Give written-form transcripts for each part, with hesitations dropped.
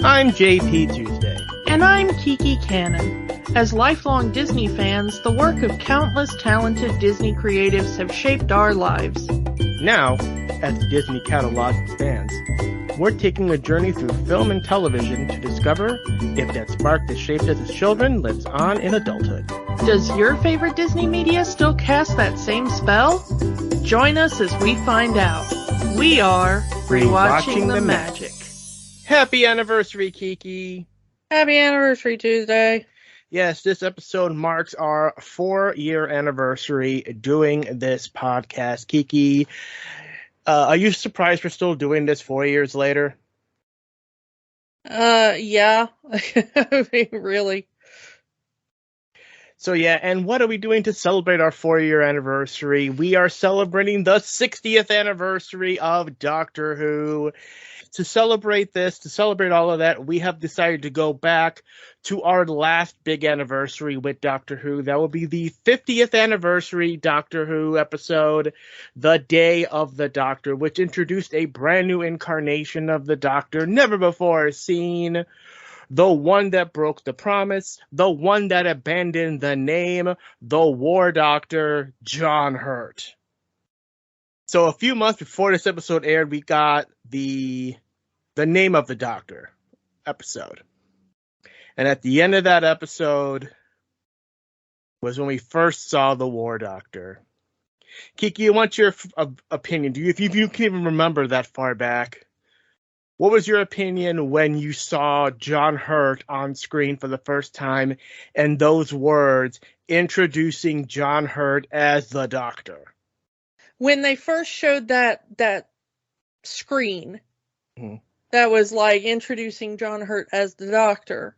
I'm JP Tuesday. And I'm Kiki Cannon. As lifelong Disney fans, the work of countless talented Disney creatives have shaped our lives. Now, as the Disney catalog expands, we're taking a journey through film and television to discover if that spark that shaped us as children lives on in adulthood. Does your favorite Disney media still cast that same spell? Join us as we find out. We are Rewatching the Magic. Happy anniversary, Kiki. Happy anniversary, Tuesday. Yes, this episode marks our 4-year anniversary doing this podcast. Kiki, are you surprised we're still doing this 4 years later? Yeah. I mean, really. So yeah, and what are we doing to celebrate our 4-year anniversary? We are celebrating the 60th anniversary of Doctor Who. To celebrate this, to celebrate all of that, we have decided to go back to our last big anniversary with Doctor Who. That will be the 50th anniversary Doctor Who episode, The Day of the Doctor, which introduced a brand new incarnation of the Doctor, never before seen. The one that broke the promise, the one that abandoned the name, the War Doctor, John Hurt. So a few months before this episode aired, we got the Name of the Doctor episode. And at the end of that episode was when we first saw the War Doctor. Kiki, I want your opinion. If you can even remember that far back, what was your opinion when you saw John Hurt on screen for the first time and those words introducing John Hurt as the Doctor? When they first showed that screen, that was like introducing John Hurt as the Doctor,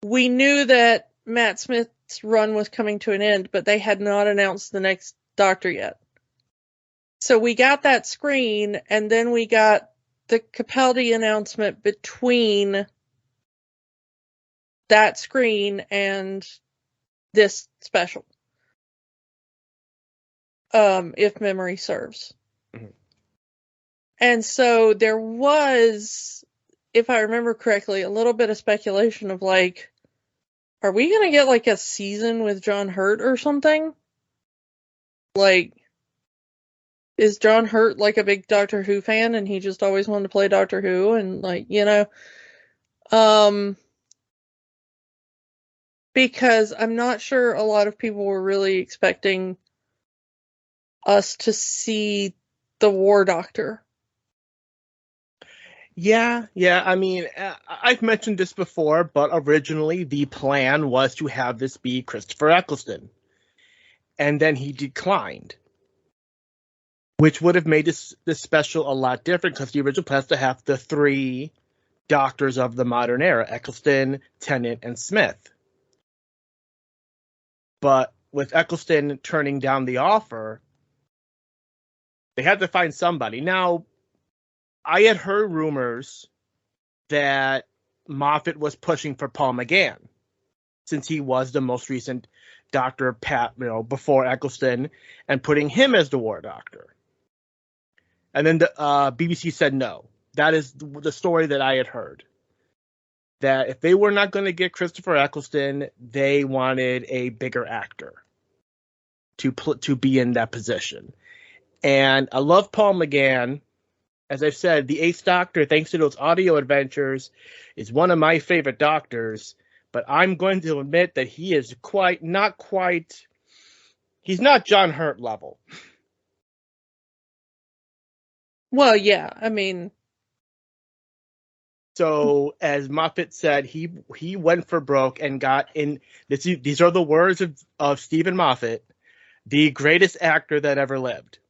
we knew that Matt Smith's run was coming to an end, but they had not announced the next Doctor yet. So we got that screen, and then we got the Capaldi announcement between that screen and this special. If memory serves. Mm-hmm. And so there was, if I remember correctly, a little bit of speculation of like, are we going to get like a season with John Hurt or something? Like, is John Hurt like a big Doctor Who fan and he just always wanted to play Doctor Who and like, you know, because I'm not sure a lot of people were really expecting us to see the War Doctor. Yeah. I mean, I've mentioned this before, but originally the plan was to have this be Christopher Eccleston. And then he declined, which would have made this special a lot different because the original plan was to have the 3 Doctors of the modern era, Eccleston, Tennant, and Smith. But with Eccleston turning down the offer, they had to find somebody. Now, I had heard rumors that Moffat was pushing for Paul McGann, since he was the most recent Doctor, before Eccleston, and putting him as the War Doctor. And then the BBC said no. That is the story that I had heard. That if they were not going to get Christopher Eccleston, they wanted a bigger actor to be in that position. And I love Paul McGann. As I've said, the 8th Doctor, thanks to those audio adventures, is one of my favorite Doctors. But I'm going to admit that he is he's not John Hurt level. Well, yeah, I mean. So, as Moffat said, he went for broke and got in. These are the words of Stephen Moffat, the greatest actor that ever lived.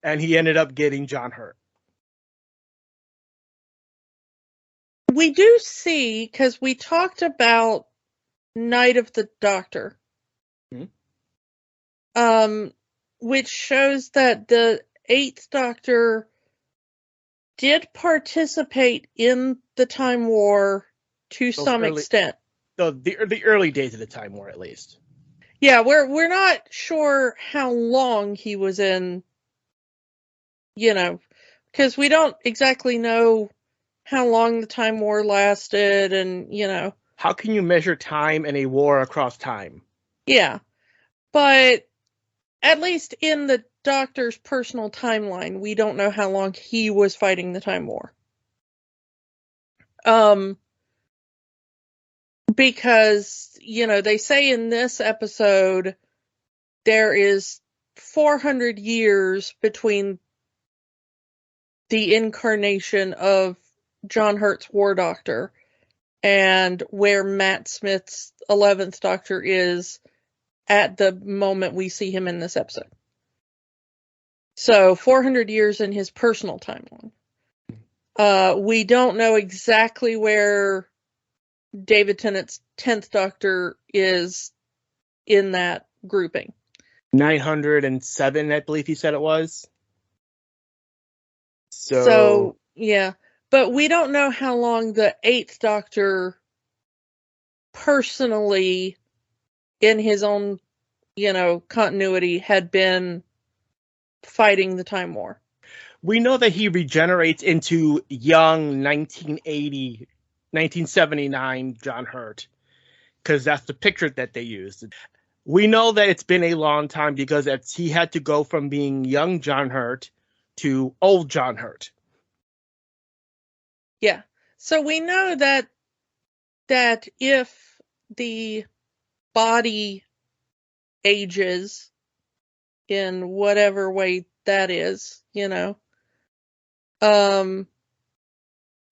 And he ended up getting John Hurt. We do see, because we talked about Night of the Doctor, which shows that the 8th Doctor did participate in the Time War to some extent. The early days of the Time War, at least. Yeah, we're not sure how long he was in, because we don't exactly know how long the Time War lasted, and, you know. How can you measure time in a war across time? Yeah. But at least in the Doctor's personal timeline, we don't know how long he was fighting the Time War. Because, you know, they say in this episode there is 400 years between the incarnation of John Hurt's War Doctor and where Matt Smith's 11th Doctor is at the moment we see him in this episode. So 400 years in his personal timeline. We don't know exactly where David Tennant's 10th Doctor is in that grouping. 907, I believe he said it was. So yeah. But we don't know how long the 8th Doctor personally, in his own, you know, continuity, had been fighting the Time War. We know that he regenerates into young 1980, 1979 John Hurt, because that's the picture that they used. We know that it's been a long time because he had to go from being young John Hurt to old John Hurt. Yeah. So we know that if the body ages in whatever way that is, you know,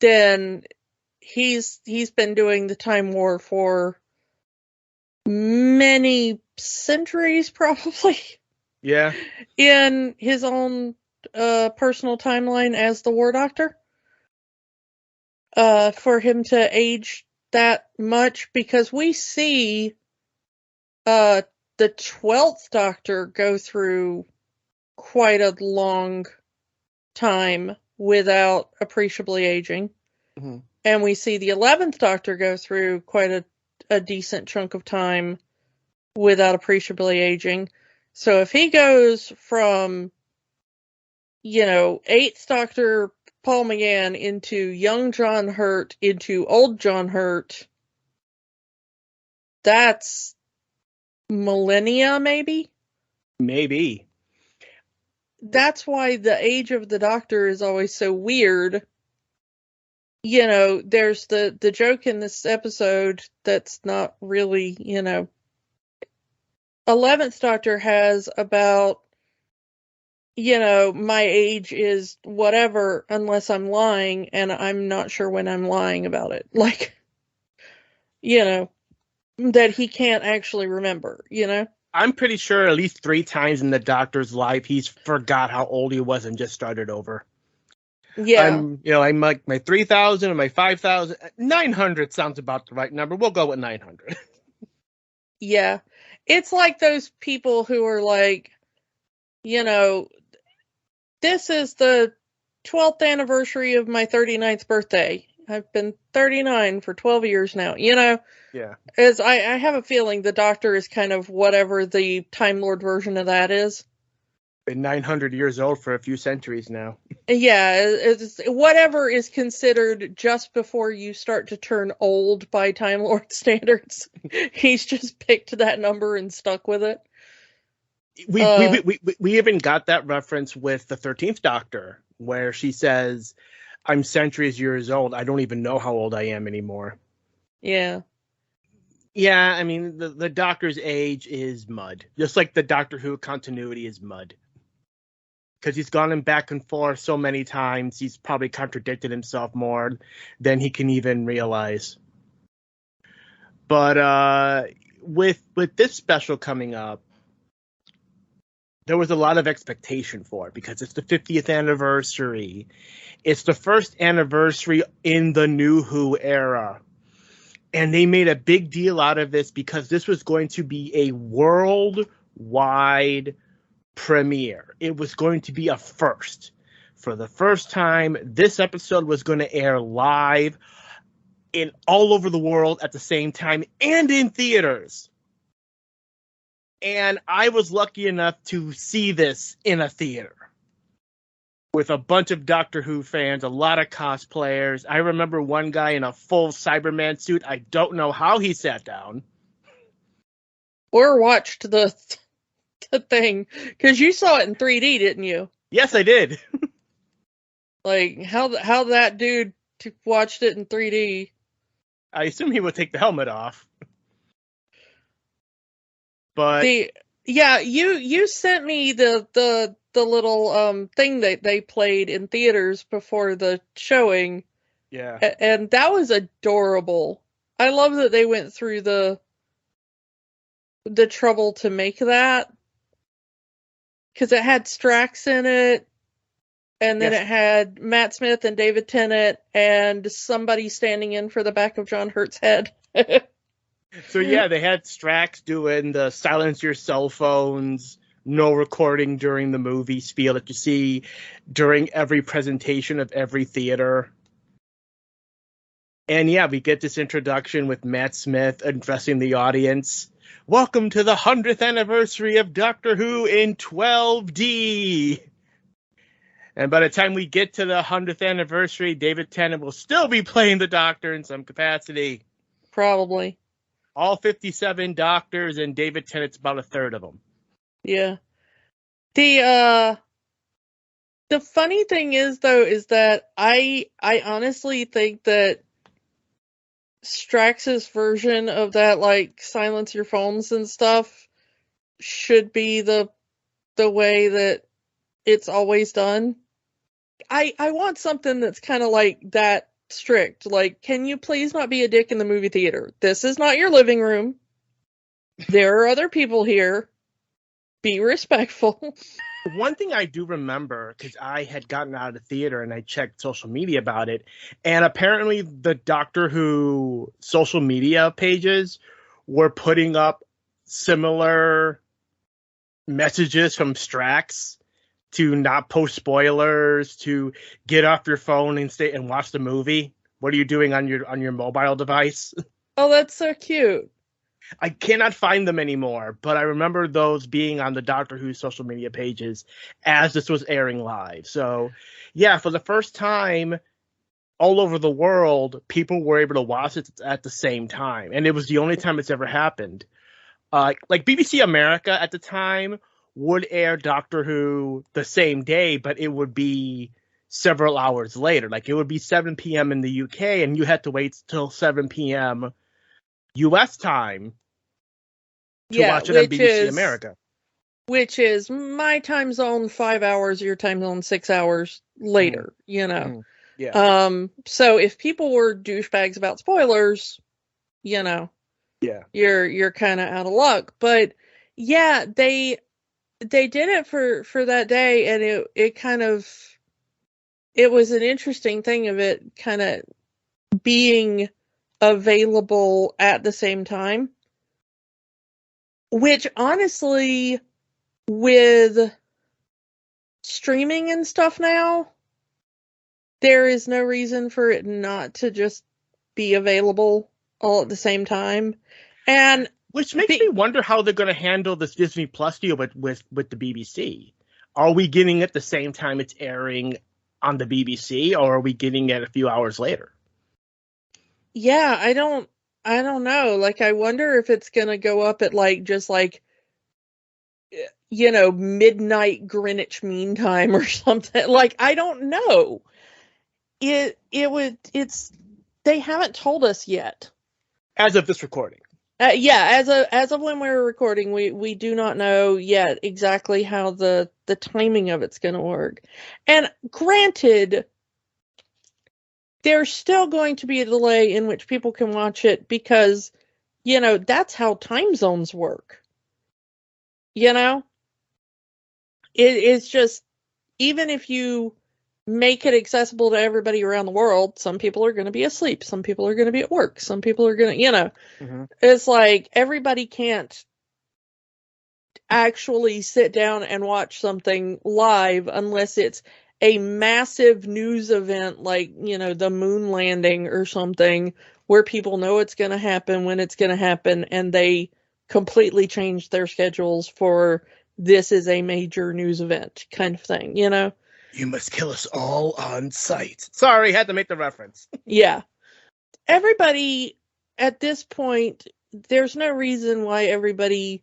then he's been doing the Time War for many centuries, probably. Yeah. In his own personal timeline as the War Doctor. For him to age that much, because we see the 12th Doctor go through quite a long time without appreciably aging. Mm-hmm. And we see the 11th Doctor go through quite a decent chunk of time without appreciably aging. So if he goes from, you know, 8th Doctor Paul McGann into young John Hurt into old John Hurt, that's millennia, maybe? Maybe. That's why the age of the Doctor is always so weird. You know, there's the joke in this episode that's not really, you know, 11th Doctor has about, you know, my age is whatever unless I'm lying, and I'm not sure when I'm lying about it. Like, you know, that he can't actually remember, you know? I'm pretty sure at least 3 times in the Doctor's life he's forgot how old he was and just started over. Yeah. I'm like my 3,000 and my 5,000. 900 sounds about the right number. We'll go with 900. Yeah. It's like those people who are like, you know, this is the 12th anniversary of my 39th birthday. I've been 39 for 12 years now. You know, Yeah. as I have a feeling the Doctor is kind of whatever the Time Lord version of that is. Been 900 years old for a few centuries now. Yeah, it's whatever is considered just before you start to turn old by Time Lord standards. He's just picked that number and stuck with it. We even got that reference with the 13th Doctor, where she says, I'm centuries years old. I don't even know how old I am anymore. Yeah. Yeah, I mean, the Doctor's age is mud. Just like the Doctor Who continuity is mud. Because he's gone back and forth so many times, he's probably contradicted himself more than he can even realize. But with this special coming up, there was a lot of expectation for it because it's the 50th anniversary. It's the first anniversary in the New Who era. And they made a big deal out of this because this was going to be a worldwide premiere. It was going to be a first. For the first time, this episode was going to air live in all over the world at the same time and in theaters. And I was lucky enough to see this in a theater. with a bunch of Doctor Who fans, a lot of cosplayers. I remember one guy in a full Cyberman suit. I don't know how he sat down. Or watched the thing, because you saw it in 3D, didn't you? Yes, I did. Like, how that dude watched it in 3D. I assume he would take the helmet off. But yeah, you sent me the little thing that they played in theaters before the showing. Yeah. And that was adorable. I love that they went through the trouble to make that, because it had Strax in it, and then Yes. it had Matt Smith and David Tennant and somebody standing in for the back of John Hurt's head. So yeah, they had Strax doing the silence your cell phones, no recording during the movie spiel that you see during every presentation of every theater. And yeah, we get this introduction with Matt Smith addressing the audience. Welcome to the 100th anniversary of Doctor Who in 12D. And by the time we get to the 100th anniversary, David Tennant will still be playing the Doctor in some capacity. Probably. All 57 Doctors, and David Tennant's about a third of them. Yeah. The funny thing is, though, is that I honestly think that Strax's version of that, like, silence your phones and stuff, should be the way that it's always done. I want something that's kind of like that strict. Like, can you please not be a dick in the movie theater? This is not your living room. There are other people here. Be respectful. One thing I do remember, because I had gotten out of the theater and I checked social media about it, and apparently the Doctor Who social media pages were putting up similar messages from Strax to not post spoilers, to get off your phone and stay and watch the movie. What are you doing on your mobile device? Oh, that's so cute. I cannot find them anymore, but I remember those being on the Doctor Who social media pages as this was airing live. So, yeah, for the first time all over the world, people were able to watch it at the same time. And it was the only time it's ever happened. Like BBC America at the time would air Doctor Who the same day, but it would be several hours later. Like, it would be 7 p.m. in the UK, and you had to wait till 7 p.m. US time to watch it on BBC America. Which is my time zone 5 hours, your time zone 6 hours later, you know. Yeah. So if people were douchebags about spoilers, you know, yeah, you're kind of out of luck. But yeah, they did it for that day, and it kind of, it was an interesting thing of it kind of being available at the same time, which honestly, with streaming and stuff now, there is no reason for it not to just be available all at the same time. And which makes me wonder how they're going to handle this Disney Plus deal with the BBC. Are we getting it the same time it's airing on the BBC, or are we getting it a few hours later? Yeah, I don't know. Like, I wonder if it's going to go up at like just like, you know, midnight Greenwich Mean Time or something. Like, I don't know. They haven't told us yet. As of this recording. Yeah, as of when we're recording, we do not know yet exactly how the timing of it's going to work. And granted, there's still going to be a delay in which people can watch it because, you know, that's how time zones work. You know? It's just, even if you make it accessible to everybody around the world, some people are going to be asleep, some people are going to be at work, some people are going to, you know, It's like everybody can't actually sit down and watch something live unless it's a massive news event like, you know, the moon landing or something, where people know it's going to happen when it's going to happen, and they completely change their schedules for this is a major news event kind of thing, you know? You must kill us all on sight. Sorry, had to make the reference. Yeah. Everybody, at this point, there's no reason why everybody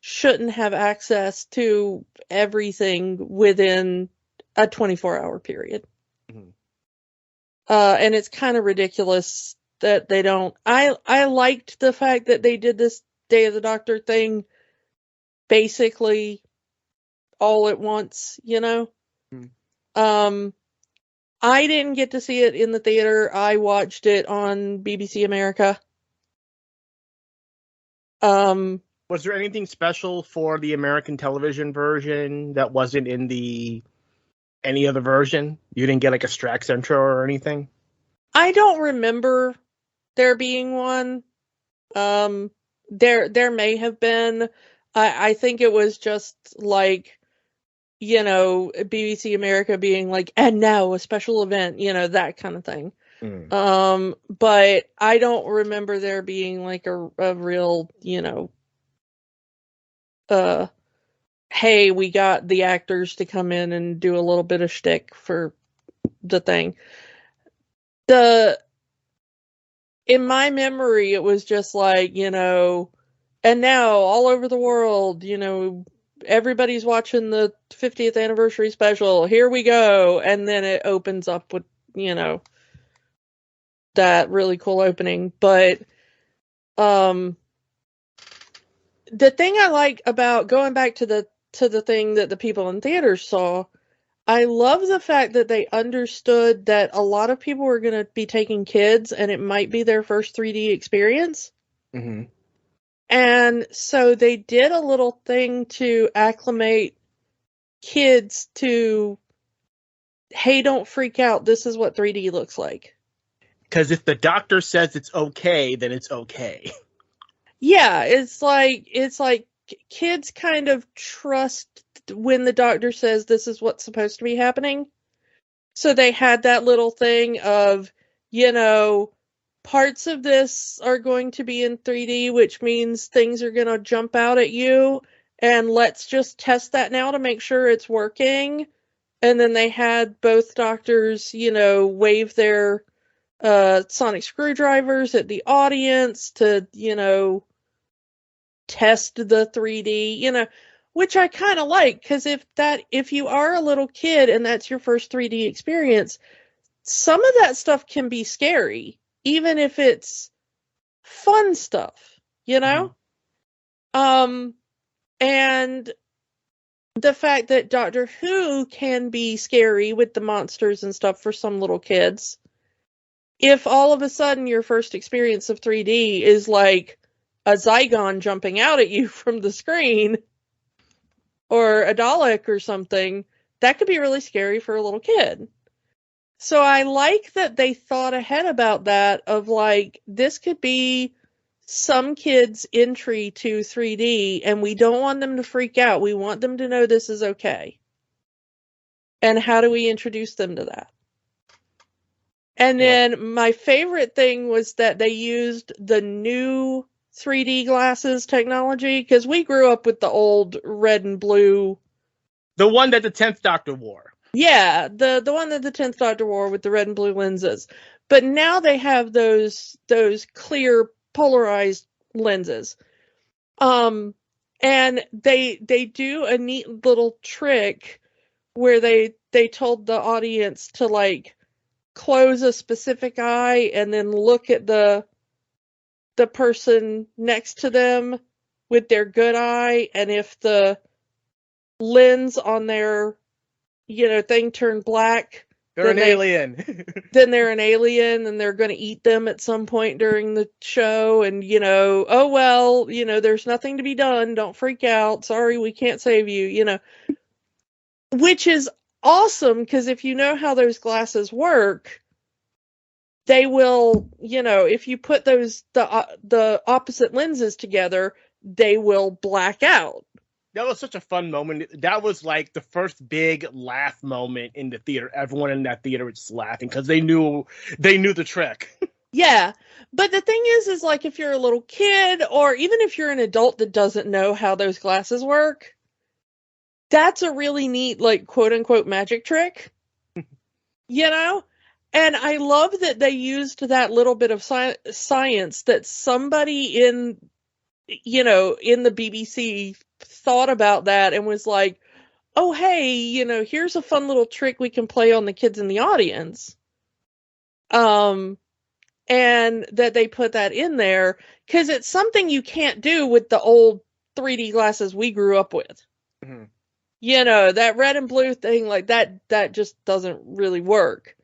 shouldn't have access to everything within a 24-hour period. Mm-hmm. And it's kind of ridiculous that they don't. I liked the fact that they did this Day of the Doctor thing basically all at once, you know? Mm-hmm. I didn't get to see it in the theater. I watched it on BBC America. Was there anything special for the American television version that wasn't in any other version? You didn't get like a Strax intro or anything? I don't remember there being one. There may have been. I think it was just like, you know, BBC America being like, and now a special event, you know, that kind of thing. But I don't remember there being like a real, you know, hey, we got the actors to come in and do a little bit of shtick for the thing. In my memory, it was just like, you know, and now all over the world, you know, everybody's watching the 50th anniversary special. Here we go. And then it opens up with, you know, that really cool opening. But the thing I like about going back to the thing that the people in theaters saw, I love the fact that they understood that a lot of people were going to be taking kids and it might be their first 3D experience. Mm-hmm. And so they did a little thing to acclimate kids to, hey, don't freak out. This is what 3D looks like. Because if the doctor says it's okay, then it's okay. Yeah, it's like kids kind of trust when the doctor says this is what's supposed to be happening. So they had that little thing of, you know, parts of this are going to be in 3D, which means things are going to jump out at you. And let's just test that now to make sure it's working. And then they had both doctors, you know, wave their sonic screwdrivers at the audience to, you know, test the 3D, you know, which I kind of like, because if you are a little kid and that's your first 3D experience, some of that stuff can be scary, even if it's fun stuff, you know? Mm-hmm. And the fact that Doctor Who can be scary with the monsters and stuff for some little kids, if all of a sudden your first experience of 3D is like a Zygon jumping out at you from the screen, or a Dalek or something, that could be really scary for a little kid. So I like that they thought ahead about that, of like, this could be some kids' entry to 3D, and we don't want them to freak out. We want them to know this is okay. And how do we introduce them to that? And then my favorite thing was that they used the new 3D glasses technology, because we grew up with the old red and blue. The one that the 10th Doctor wore. Yeah, the one that the 10th Doctor wore with the red and blue lenses. But now they have those clear polarized lenses. And they do a neat little trick where they told the audience to like close a specific eye and then look at the person next to them with their good eye, and if the lens on their, you know, thing turned black, they're an alien. Then they're an alien and they're going to eat them at some point during the show, and, you know, oh well, you know, there's nothing to be done, don't freak out, sorry, we can't save you, you know. Which is awesome, because if you know how those glasses work, they will, you know, if you put the opposite lenses together, they will black out. That was such a fun moment. That was like the first big laugh moment in the theater. Everyone in that theater was just laughing because they knew the trick. Yeah, but the thing is like, if you're a little kid, or even if you're an adult that doesn't know how those glasses work, that's a really neat, like, quote unquote magic trick, you know? And I love that they used that little bit of science that somebody in, you know, in the BBC thought about that and was like, oh, hey, you know, here's a fun little trick we can play on the kids in the audience. And that they put that in there because it's something you can't do with the old 3D glasses we grew up with. Mm-hmm. You know, that red and blue thing, like that just doesn't really work.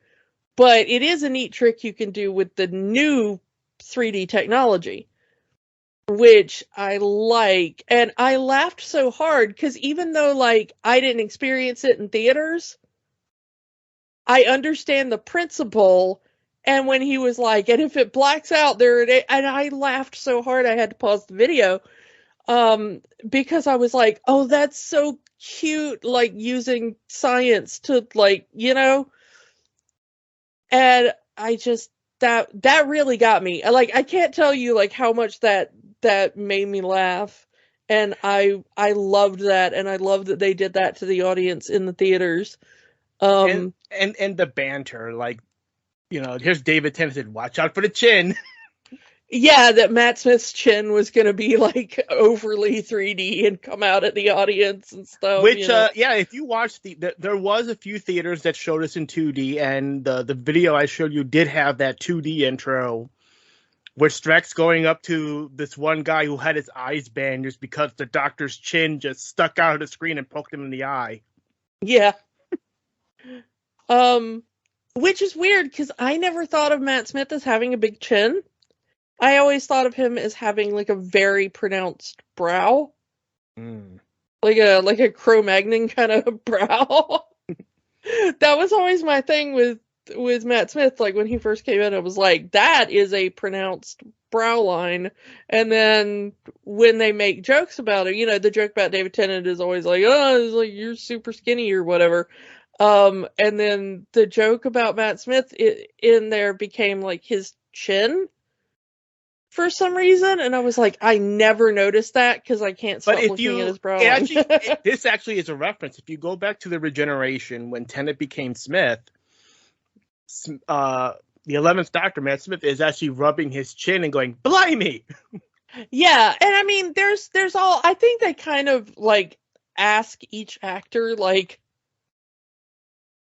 But it is a neat trick you can do with the new 3D technology, which I like. And I laughed so hard because even though, like, I didn't experience it in theaters, I understand the principle. And when he was like, and if it blacks out there, and I laughed so hard I had to pause the video, because I was like, oh, that's so cute, like using science to, like, you know, and I just, that really got me. Like, I can't tell you like how much that made me laugh. And I loved that, and I loved that they did that to the audience in the theaters. And the banter, like, you know, here's David Tennant said, "Watch out for the chin." Yeah, that Matt Smith's chin was going to be like overly 3D and come out at the audience and stuff. Which, you know? yeah, if you watch there was a few theaters that showed us in 2D, and the video I showed you did have that 2D intro, where Streck's going up to this one guy who had his eyes bandaged because the doctor's chin just stuck out of the screen and poked him in the eye. Yeah. Which is weird because I never thought of Matt Smith as having a big chin. I always thought of him as having like a very pronounced brow. Like a Cro-Magnon kind of brow. That was always my thing with Matt Smith. Like when he first came in, I was like, that is a pronounced brow line. And then when they make jokes about it, you know, the joke about David Tennant is always like, oh, it's like you're super skinny or whatever. And then the joke about Matt Smith in there became like his chin for some reason, and I was like, I never noticed that because I can't stop looking at his brow line. This actually is a reference. If you go back to the Regeneration, when Tennant became Smith, the 11th Doctor, Matt Smith, is actually rubbing his chin and going, "Blimey!" Yeah, and I mean, there's all. I think they kind of like ask each actor like,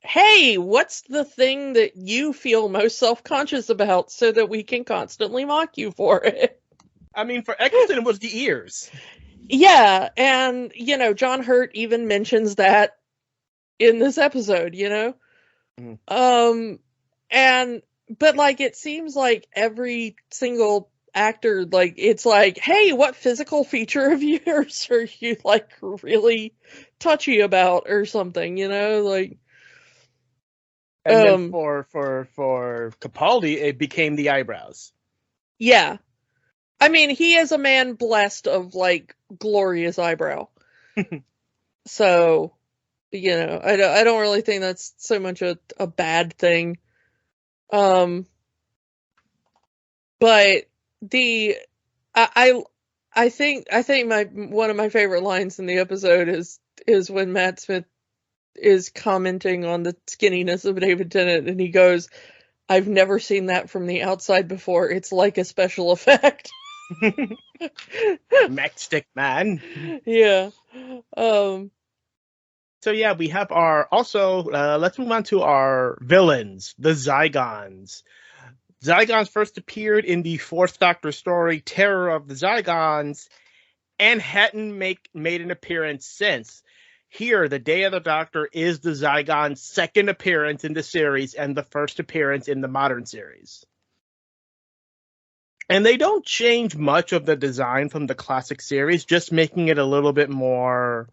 hey, what's the thing that you feel most self-conscious about so that we can constantly mock you for it? I mean, for Eccleston, it was the ears. Yeah, and, you know, John Hurt even mentions that in this episode, you know? But, like, it seems like every single actor, like, it's like, hey, what physical feature of yours are you, like, really touchy about or something, you know? Like... And then for Capaldi, it became the eyebrows. Yeah. I mean, he is a man blessed of, like, glorious eyebrow. So, you know, I don't really think that's so much a bad thing. But I think one of my favorite lines in the episode is when Matt Smith is commenting on the skinniness of David Tennant, and he goes, I've never seen that from the outside before. It's like a special effect. Matchstick man. Yeah. So yeah, we have let's move on to our villains, the Zygons. Zygons first appeared in the 4th Doctor story, Terror of the Zygons, and hadn't made an appearance since. Here, the Day of the Doctor is the Zygon's second appearance in the series and the first appearance in the modern series. And they don't change much of the design from the classic series, just making it a little bit more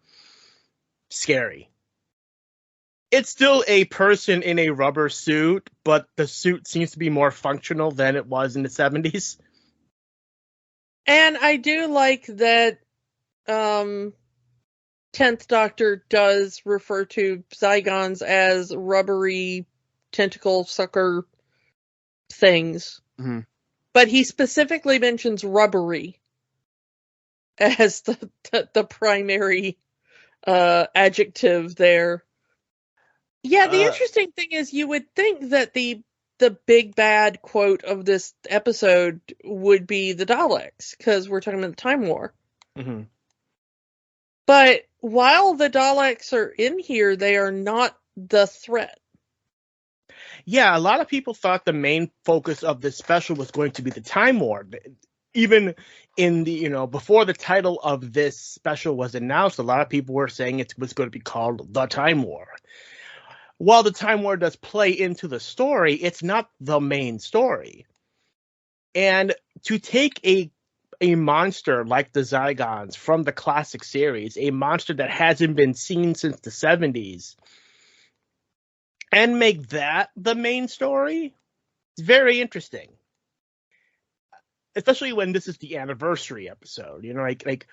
scary. It's still a person in a rubber suit, but the suit seems to be more functional than it was in the 70s. And I do like that 10th Doctor does refer to Zygons as rubbery tentacle sucker things. Mm-hmm. But he specifically mentions rubbery as the primary adjective there. Yeah, the interesting thing is you would think that the big bad quote of this episode would be the Daleks, because we're talking about the Time War. Mm-hmm. But while the Daleks are in here, they are not the threat. Yeah, a lot of people thought the main focus of this special was going to be the Time War. Even in the, before the title of this special was announced, a lot of people were saying it was going to be called The Time War. While the Time War does play into the story, it's not the main story. And to take a monster like the Zygons from the classic series, a monster that hasn't been seen since the 70s, and make that the main story, it's very interesting. Especially when this is the anniversary episode. Like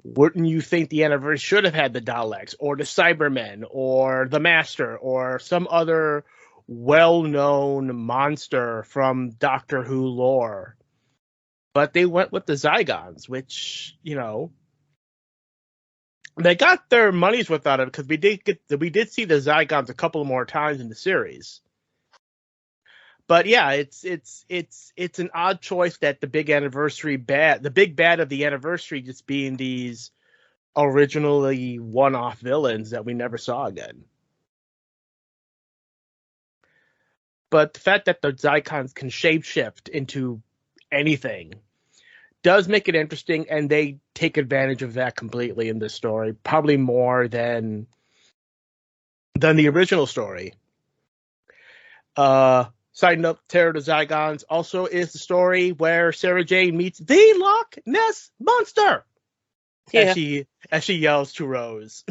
wouldn't you think the anniversary should have had the Daleks or the Cybermen or the Master or some other well-known monster from Doctor Who lore? But they went with the Zygons, which, they got their money's worth out of it, because we did see the Zygons a couple more times in the series. But yeah, it's an odd choice that the big bad of the anniversary just being these originally one-off villains that we never saw again. But the fact that the Zygons can shapeshift into anything does make it interesting, and they take advantage of that completely in this story, probably more than the original story. Side note, Terror of the Zygons also is the story where Sarah Jane meets the Loch Ness Monster. Yeah. As she yells to Rose.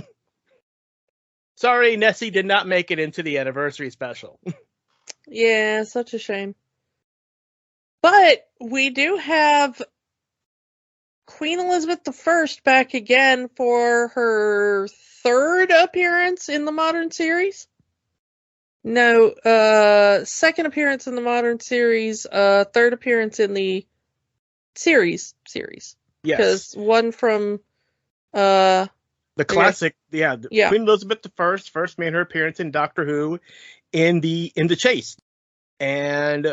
Sorry, Nessie did not make it into the anniversary special. Yeah, such a shame. But we do have Queen Elizabeth I back again for her third appearance in the modern series. No, second appearance in the modern series, third appearance in the series. Yes. Because one from the classic, yeah. Queen Elizabeth I first made her appearance in Doctor Who in the Chase. And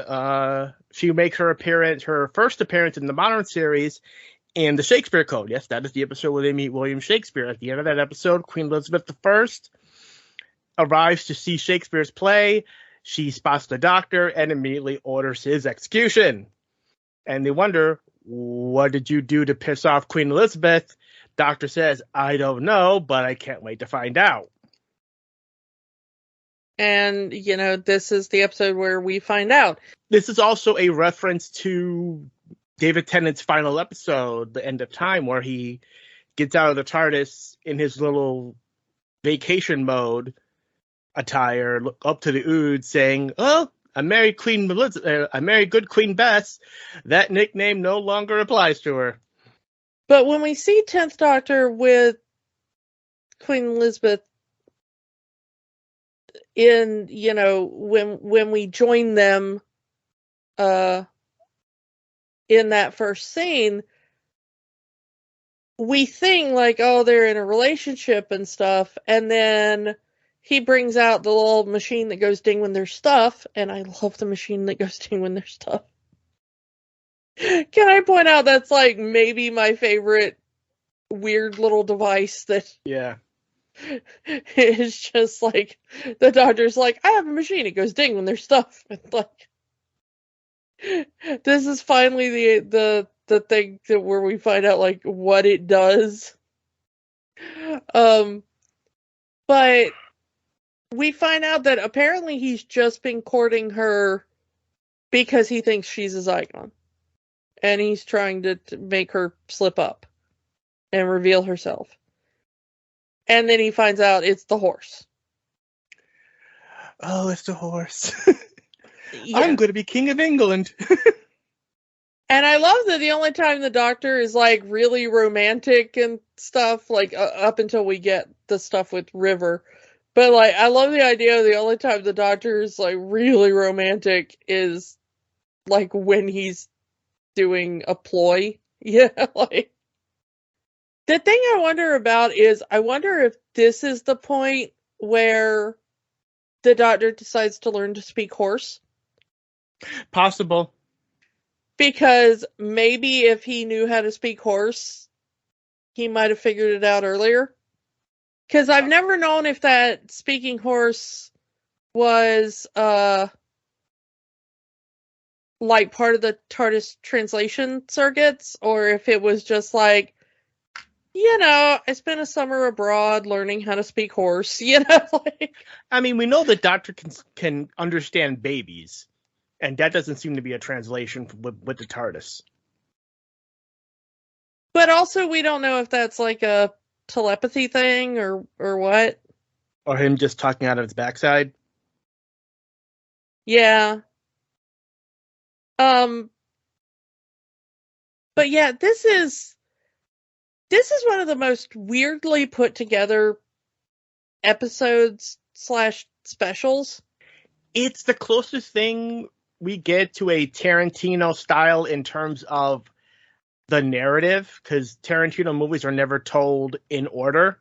she makes her first appearance in the modern series in the Shakespeare Code. Yes, that is the episode where they meet William Shakespeare. At the end of that episode, Queen Elizabeth I arrives to see Shakespeare's play. She spots the Doctor and immediately orders his execution. And they wonder, what did you do to piss off Queen Elizabeth? Doctor says, I don't know, but I can't wait to find out. And, this is the episode where we find out. This is also a reference to David Tennant's final episode, The End of Time, where he gets out of the TARDIS in his little vacation mode attire, look up to the Ood, saying, "Oh, I married Queen Elizabeth. I married good Queen Bess. That nickname no longer applies to her." But when we see 10th Doctor with Queen Elizabeth in, when we join them in that first scene, we think like, oh, they're in a relationship and stuff, and then he brings out the little machine that goes ding when there's stuff, and I love the machine that goes ding when there's stuff. Can I point out that's like maybe my favorite weird little device that is just like the Doctor's like, I have a machine, it goes ding when there's stuff. And like, this is finally the thing where we find out like what it does. But we find out that apparently he's just been courting her because he thinks she's a Zygon. And he's trying to make her slip up and reveal herself. And then he finds out it's the horse. Oh, it's the horse. I'm going to be King of England. And I love that the only time the Doctor is like really romantic and stuff, like up until we get the stuff with River. But like, I love the idea of the only time the Doctor is like really romantic is like when he's doing a ploy. Yeah, like the thing I wonder about is I wonder if this is the point where the Doctor decides to learn to speak horse? Possible. Because maybe if he knew how to speak horse, he might have figured it out earlier. Because I've never known if that speaking horse was like part of the TARDIS translation circuits, or if it was just like, I spent a summer abroad learning how to speak horse, I mean, we know the Doctor can understand babies, and that doesn't seem to be a translation with the TARDIS. But also, we don't know if that's like a telepathy thing or what. Or him just talking out of his backside. Yeah. But yeah, this is one of the most weirdly put together episodes / specials. It's the closest thing we get to a Tarantino style in terms of the narrative, because Tarantino movies are never told in order.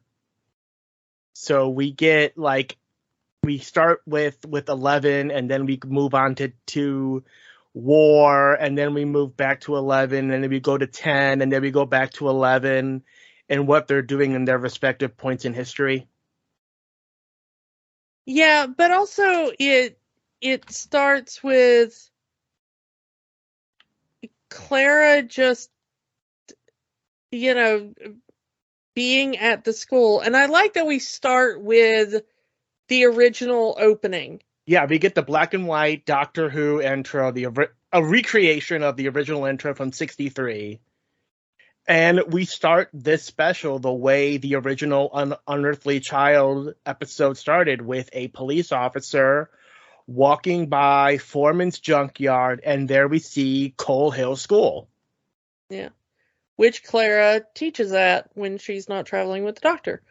So we get we start with 11, and then we move on to war, and then we move back to 11, and then we go to 10, and then we go back to 11, and what they're doing in their respective points in history. Yeah, but also it starts with Clara just, being at the school. And I like that we start with the original opening. Yeah, we get the black and white Doctor Who intro, a recreation of the original intro from '63. And we start this special the way the original Unearthly Child episode started, with a police officer walking by Foreman's junkyard, and there we see Coal Hill School. Yeah. Which Clara teaches at when she's not traveling with the Doctor.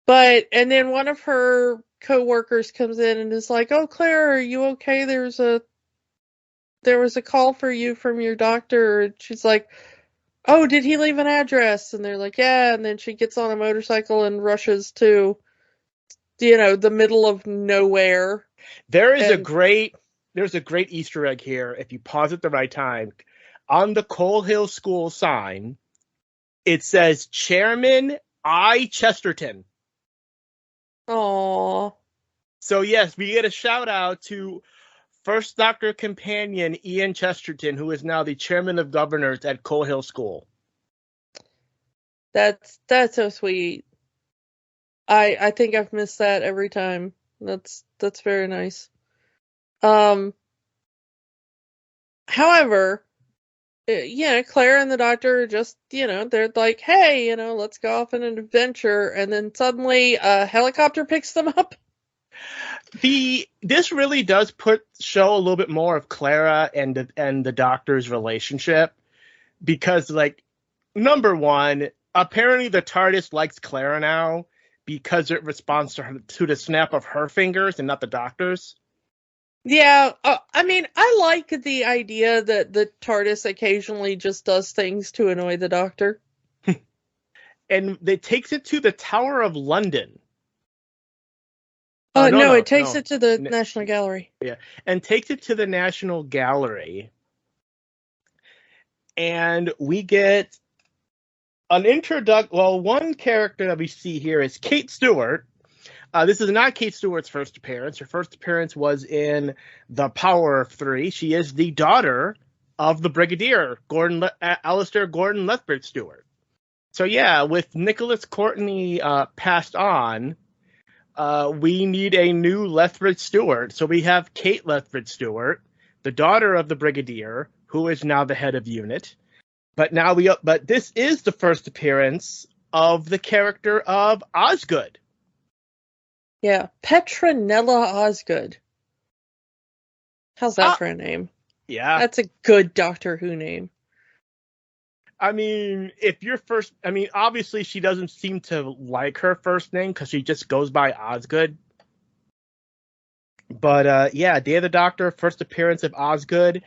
And then one of her co-workers comes in and is like, "Oh, Clara, are you okay? There was a call for you from your doctor." And she's like, "Oh, did he leave an address?" And they're like, "Yeah." And then she gets on a motorcycle and rushes to, the middle of nowhere. There's a great Easter egg here. If you pause at the right time, on the Coal Hill School sign, it says Chairman I. Chesterton. Aww. So yes, we get a shout out to First Doctor companion Ian Chesterton, who is now the chairman of governors at Coal Hill School. That's so sweet. I think I've missed that every time. That's very nice. However, Claire and the Doctor just, they're like, "Hey, let's go off on an adventure," and then suddenly a helicopter picks them up. This really does show a little bit more of Clara and the Doctor's relationship, because number one, apparently the TARDIS likes Clara now because it responds to the snap of her fingers and not the Doctor's. Yeah, I mean, I like the idea that the TARDIS occasionally just does things to annoy the Doctor. And it takes it to the Tower of London. No, it takes it to the National Gallery. Yeah, and takes it to the National Gallery. And we get an introduction. Well, one character that we see here is Kate Stewart. This is not Kate Stewart's first appearance. Her first appearance was in The Power of Three. She is the daughter of the Brigadier, Alistair Gordon Lethbridge Stewart. So yeah, with Nicholas Courtney passed on, we need a new Lethbridge Stewart. So we have Kate Lethbridge Stewart, the daughter of the Brigadier, who is now the head of unit. But this is the first appearance of the character of Osgood. Yeah, Petronella Osgood. How's that for a name? Yeah. That's a good Doctor Who name. I mean, obviously she doesn't seem to like her first name because she just goes by Osgood. But Day of the Doctor, first appearance of Osgood.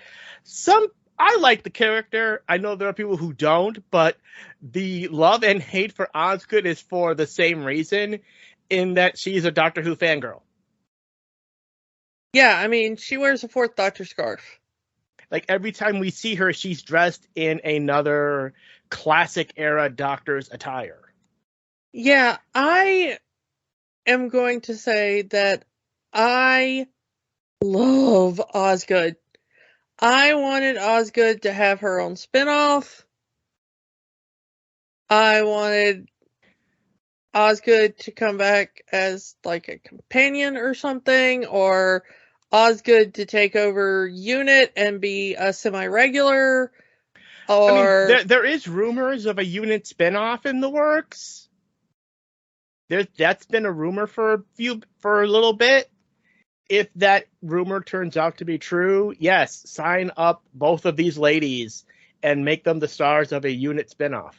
I like the character. I know there are people who don't, but the love and hate for Osgood is for the same reason, in that she's a Doctor Who fangirl. Yeah, I mean, she wears a Fourth Doctor scarf. Like, every time we see her, she's dressed in another classic era Doctor's attire. Yeah, I am going to say that I love Osgood. I wanted Osgood to have her own spinoff. I wanted Osgood to come back as like a companion or something, or Osgood to take over Unit and be a semi-regular, I mean, or there is rumors of a Unit spinoff in the works. That's been a rumor for a little bit. If that rumor turns out to be true, yes, sign up both of these ladies and make them the stars of a Unit spinoff.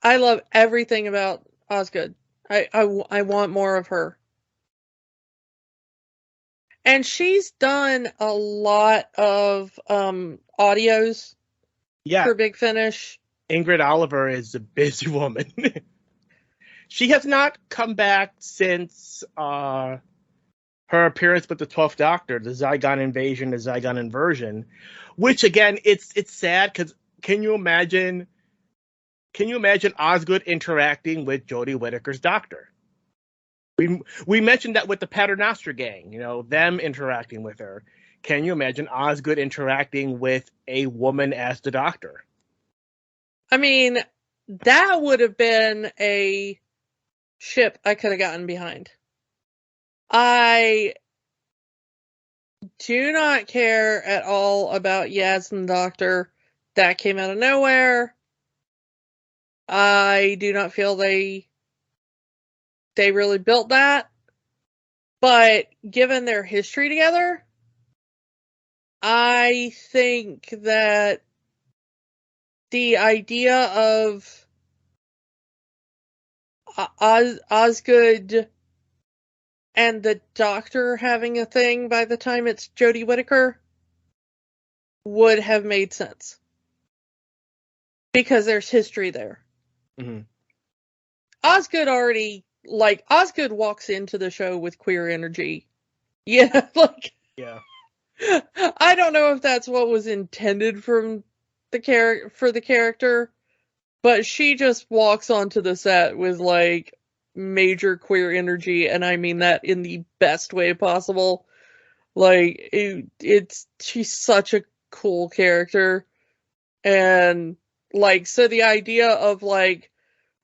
I love everything about Osgood. I want more of her. And she's done a lot of audios Yeah, for Big Finish. Ingrid Oliver is a busy woman. She has not come back since her appearance with the 12th Doctor, the Zygon invasion, the Zygon inversion, which again, it's sad because can you imagine Osgood interacting with Jodie Whittaker's Doctor? We mentioned that with the Paternoster gang, them interacting with her. Can you imagine Osgood interacting with a woman as the Doctor? I mean, that would have been a ship I could have gotten behind. I do not care at all about Yaz and the Doctor. That came out of nowhere. I do not feel they really built that. But given their history together, I think that the idea of Osgood and the Doctor having a thing by the time it's Jodie Whittaker would have made sense. Because there's history there. Mm-hmm. Osgood walks into the show with queer energy. Yeah, Yeah. I don't know if that's what was intended for the character, but she just walks onto the set with major queer energy, and I mean that in the best way possible. She's such a cool character, and so the idea of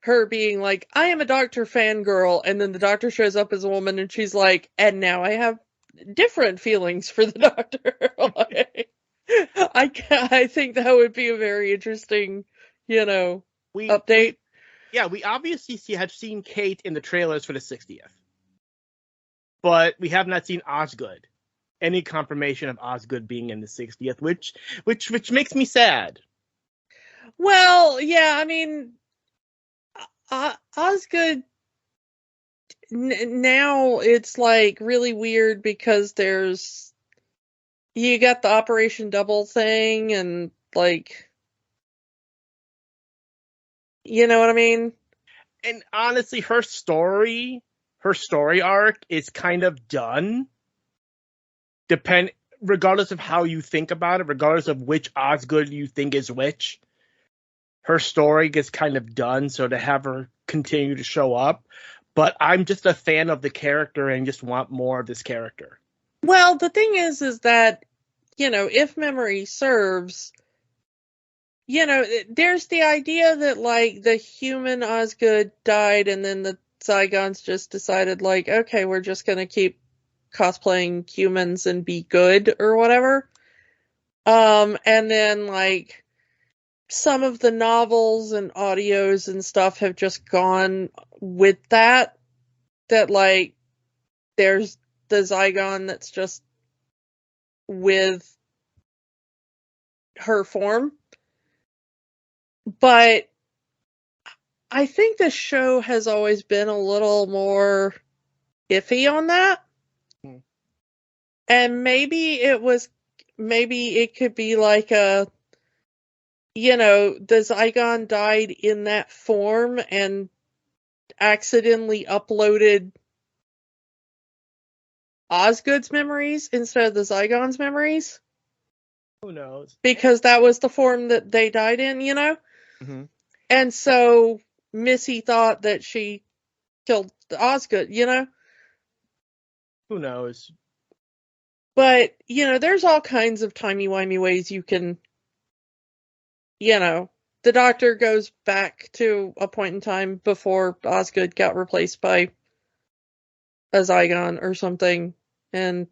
her being like, I am a Doctor fangirl, and then the Doctor shows up as a woman, and she's like, and now I have different feelings for the Doctor. I think that would be a very interesting, update. We obviously have seen Kate in the trailers for the 60th, but we have not seen Osgood. Any confirmation of Osgood being in the 60th, which makes me sad. Well, yeah, I mean, Osgood now it's really weird because you got the Operation Double thing and you know what I mean? And honestly, her story arc is kind of done. Regardless of how you think about it, regardless of which Osgood you think is which, her story gets kind of done. So to have her continue to show up, but I'm just a fan of the character and just want more of this character. Well, the thing is that, if memory serves, there's the idea that the human Osgood died and then the Zygons just decided okay, we're just going to keep cosplaying humans and be good or whatever. And then some of the novels and audios and stuff have just gone with that there's the Zygon that's just with her form. But I think the show has always been a little more iffy on that. And maybe it was maybe it could be like the Zygon died in that form and accidentally uploaded Osgood's memories instead of the Zygon's memories. Who knows? Because that was the form that they died in, Mm-hmm. And so Missy thought that she killed Osgood, Who knows? But, there's all kinds of timey-wimey ways you can, the Doctor goes back to a point in time before Osgood got replaced by a Zygon or something and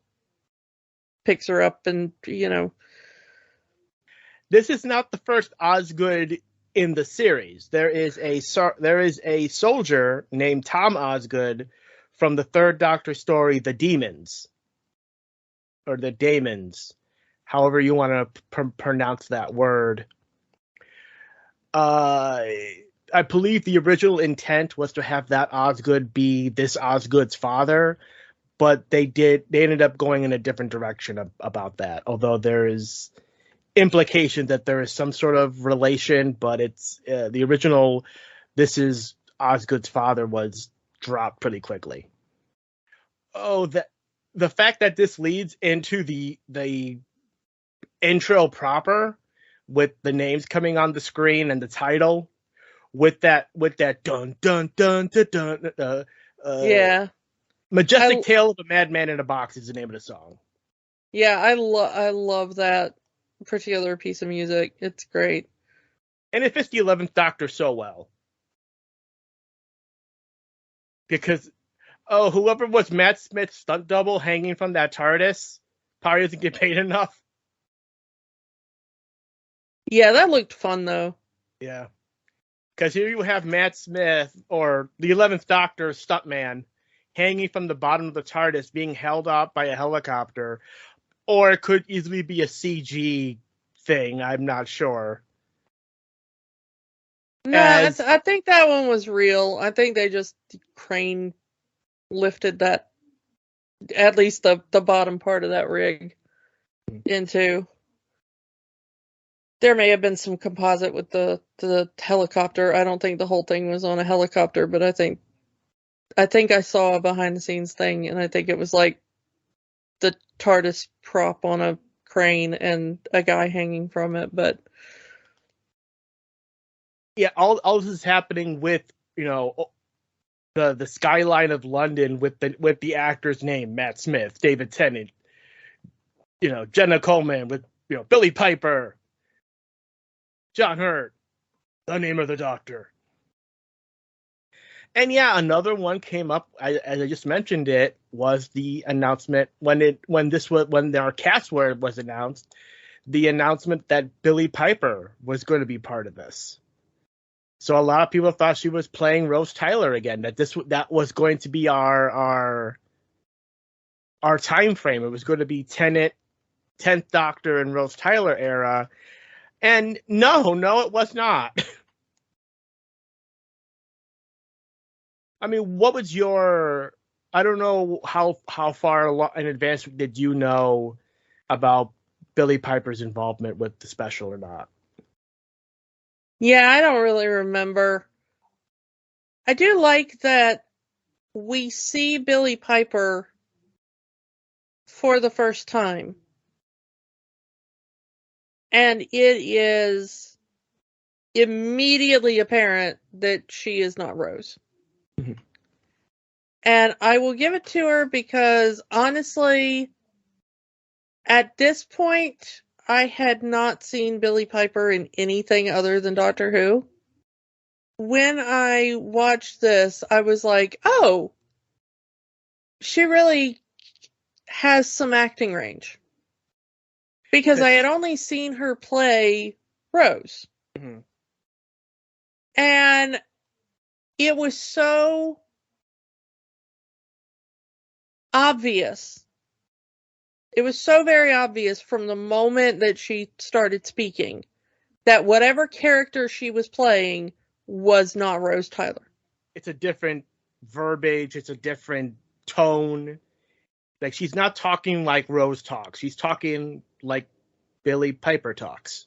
picks her up and, This is not the first Osgood in the series. There is a soldier named Tom Osgood from the Third Doctor story, The Demons. Or The Daemons. However you want to pronounce that word. I believe the original intent was to have that Osgood be this Osgood's father, but they ended up going in a different direction about that. Although there is implication that there is some sort of relation, but it's the original. This is Osgood's father was dropped pretty quickly. Oh, the fact that this leads into the intro proper with the names coming on the screen and the title with that dun dun dun dun dun. Yeah. Majestic Tale of a Madman in a Box is the name of the song. Yeah, I love that particular piece of music. It's great. And it fits the 11th Doctor so well. Because, whoever was Matt Smith's stunt double hanging from that TARDIS probably doesn't get paid enough. Yeah, that looked fun, though. Yeah. Because here you have Matt Smith, or the 11th Doctor stuntman, hanging from the bottom of the TARDIS, being held up by a helicopter. Or it could easily be a CG thing, I'm not sure. No, I think that one was real. I think they just crane lifted that, at least the bottom part of that rig into. There may have been some composite with the helicopter. I don't think the whole thing was on a helicopter, but I think I saw a behind the scenes thing, and I think it was like the TARDIS prop on a crane and a guy hanging from it, but yeah, all this is happening with, the skyline of London with the actor's name, Matt Smith, David Tennant, Jenna Coleman with, Billy Piper, John Hurt, the name of the Doctor. And yeah, another one came up, as I just mentioned it, was the announcement when our cast was announced, the announcement that Billy Piper was going to be part of this. So a lot of people thought she was playing Rose Tyler again, that was going to be our time frame. It was going to be Tennant, 10th Doctor, and Rose Tyler era. And no, it was not. I mean, what was your... I don't know how far in advance did you know about Billy Piper's involvement with the special or not? Yeah, I don't really remember. I do like that we see Billy Piper for the first time. And it is immediately apparent that she is not Rose. Mm-hmm. And I will give it to her because, honestly, at this point, I had not seen Billy Piper in anything other than Doctor Who. When I watched this, I was like, oh, she really has some acting range. Because I had only seen her play Rose. Mm-hmm. And it was so obvious. It was so very obvious from the moment that she started speaking that whatever character she was playing was not Rose Tyler. It's a different verbiage. It's a different tone. Like, she's not talking like Rose talks. She's talking like Billy Piper talks.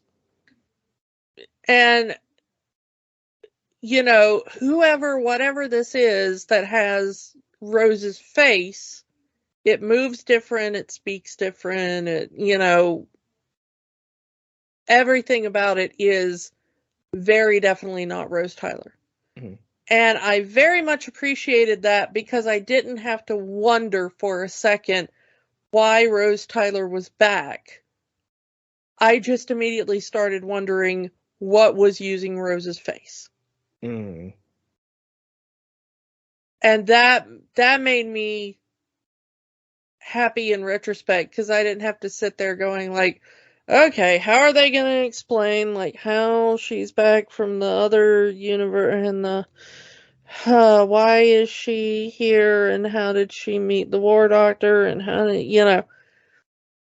And, whatever this is that has Rose's face, it moves different, it speaks different, everything about it is very definitely not Rose Tyler. Mm-hmm. And I very much appreciated that because I didn't have to wonder for a second why Rose Tyler was back. I just immediately started wondering what was using Rose's face. Mm. And that made me happy in retrospect because I didn't have to sit there going like, okay, how are they going to explain like how she's back from the other universe and why is she here and how did she meet the war doctor and how did,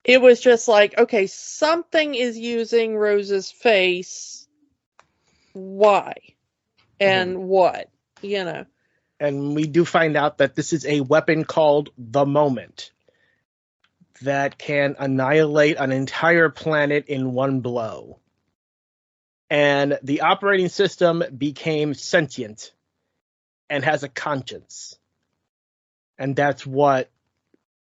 it was just like, okay, something is using Rose's face. Why? And what? And we do find out that this is a weapon called the Moment that can annihilate an entire planet in one blow. And the operating system became sentient and has a conscience. And that's what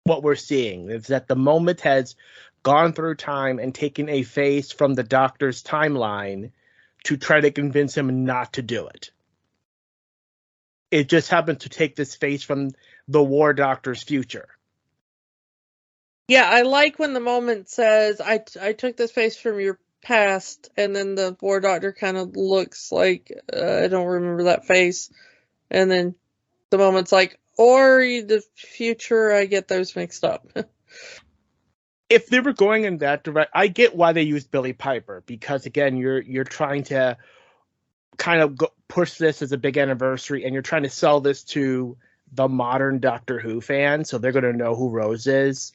we're seeing, is that the Moment has gone through time and taken a face from the Doctor's timeline to try to convince him not to do it. It just happened to take this face from the War Doctor's future. Yeah, I like when the Moment says, I took this face from your past, and then the War Doctor kind of looks like, I don't remember that face. And then the Moment's like, or the future, I get those mixed up. If they were going in that direction, I get why they used Billy Piper, because again, you're trying to kind of push this as a big anniversary, and you're trying to sell this to the modern Doctor Who fan, so they're going to know who Rose is.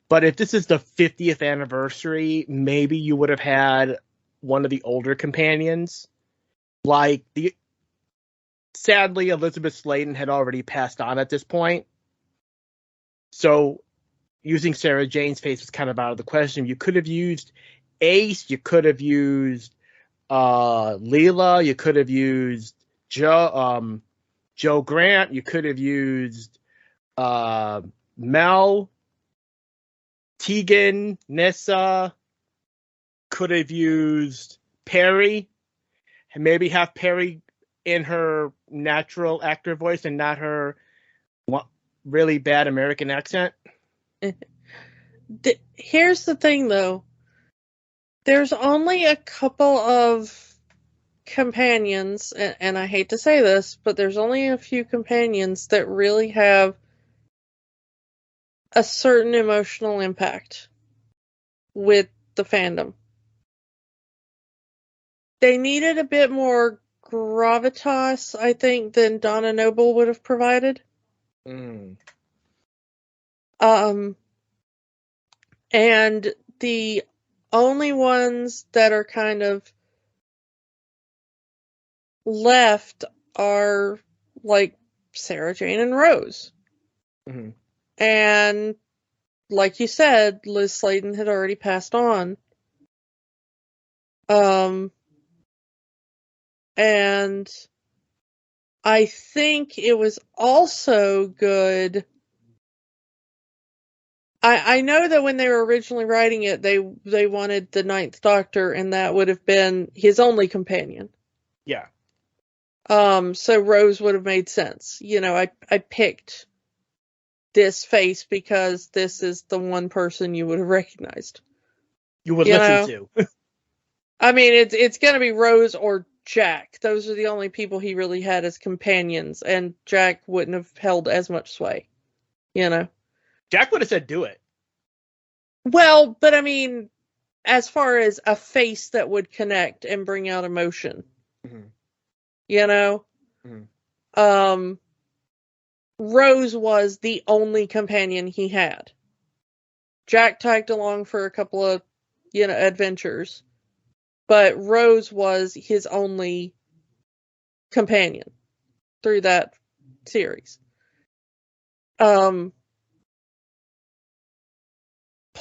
But if this is the 50th anniversary, maybe you would have had one of the older companions. Like, sadly, Elizabeth Sladen had already passed on at this point. So using Sarah Jane's face was kind of out of the question. You could have used Ace. You could have used Leela. You could have used Joe Grant. You could have used Mel. Tegan, Nissa, could have used Perry, and maybe have Perry in her natural actor voice and not her really bad American accent. Here's the thing, though. There's only a couple of companions, and I hate to say this, but there's only a few companions that really have a certain emotional impact with the fandom. They needed a bit more gravitas, I think, than Donna Noble would have provided. And the only ones that are kind of left are like Sarah Jane and Rose. Mm-hmm. And like you said, Liz Sladen had already passed on. And I think it was also good. I know that when they were originally writing it, they wanted the Ninth Doctor, and that would have been his only companion. Yeah. So Rose would have made sense. I picked this face because this is the one person you would have recognized. You would listen to. I mean, it's going to be Rose or Jack. Those are the only people he really had as companions, and Jack wouldn't have held as much sway. Jack would have said, do it. Well, but I mean, as far as a face that would connect and bring out emotion. Mm-hmm. Mm-hmm. Rose was the only companion he had. Jack tagged along for a couple of, adventures, but Rose was his only companion through that series.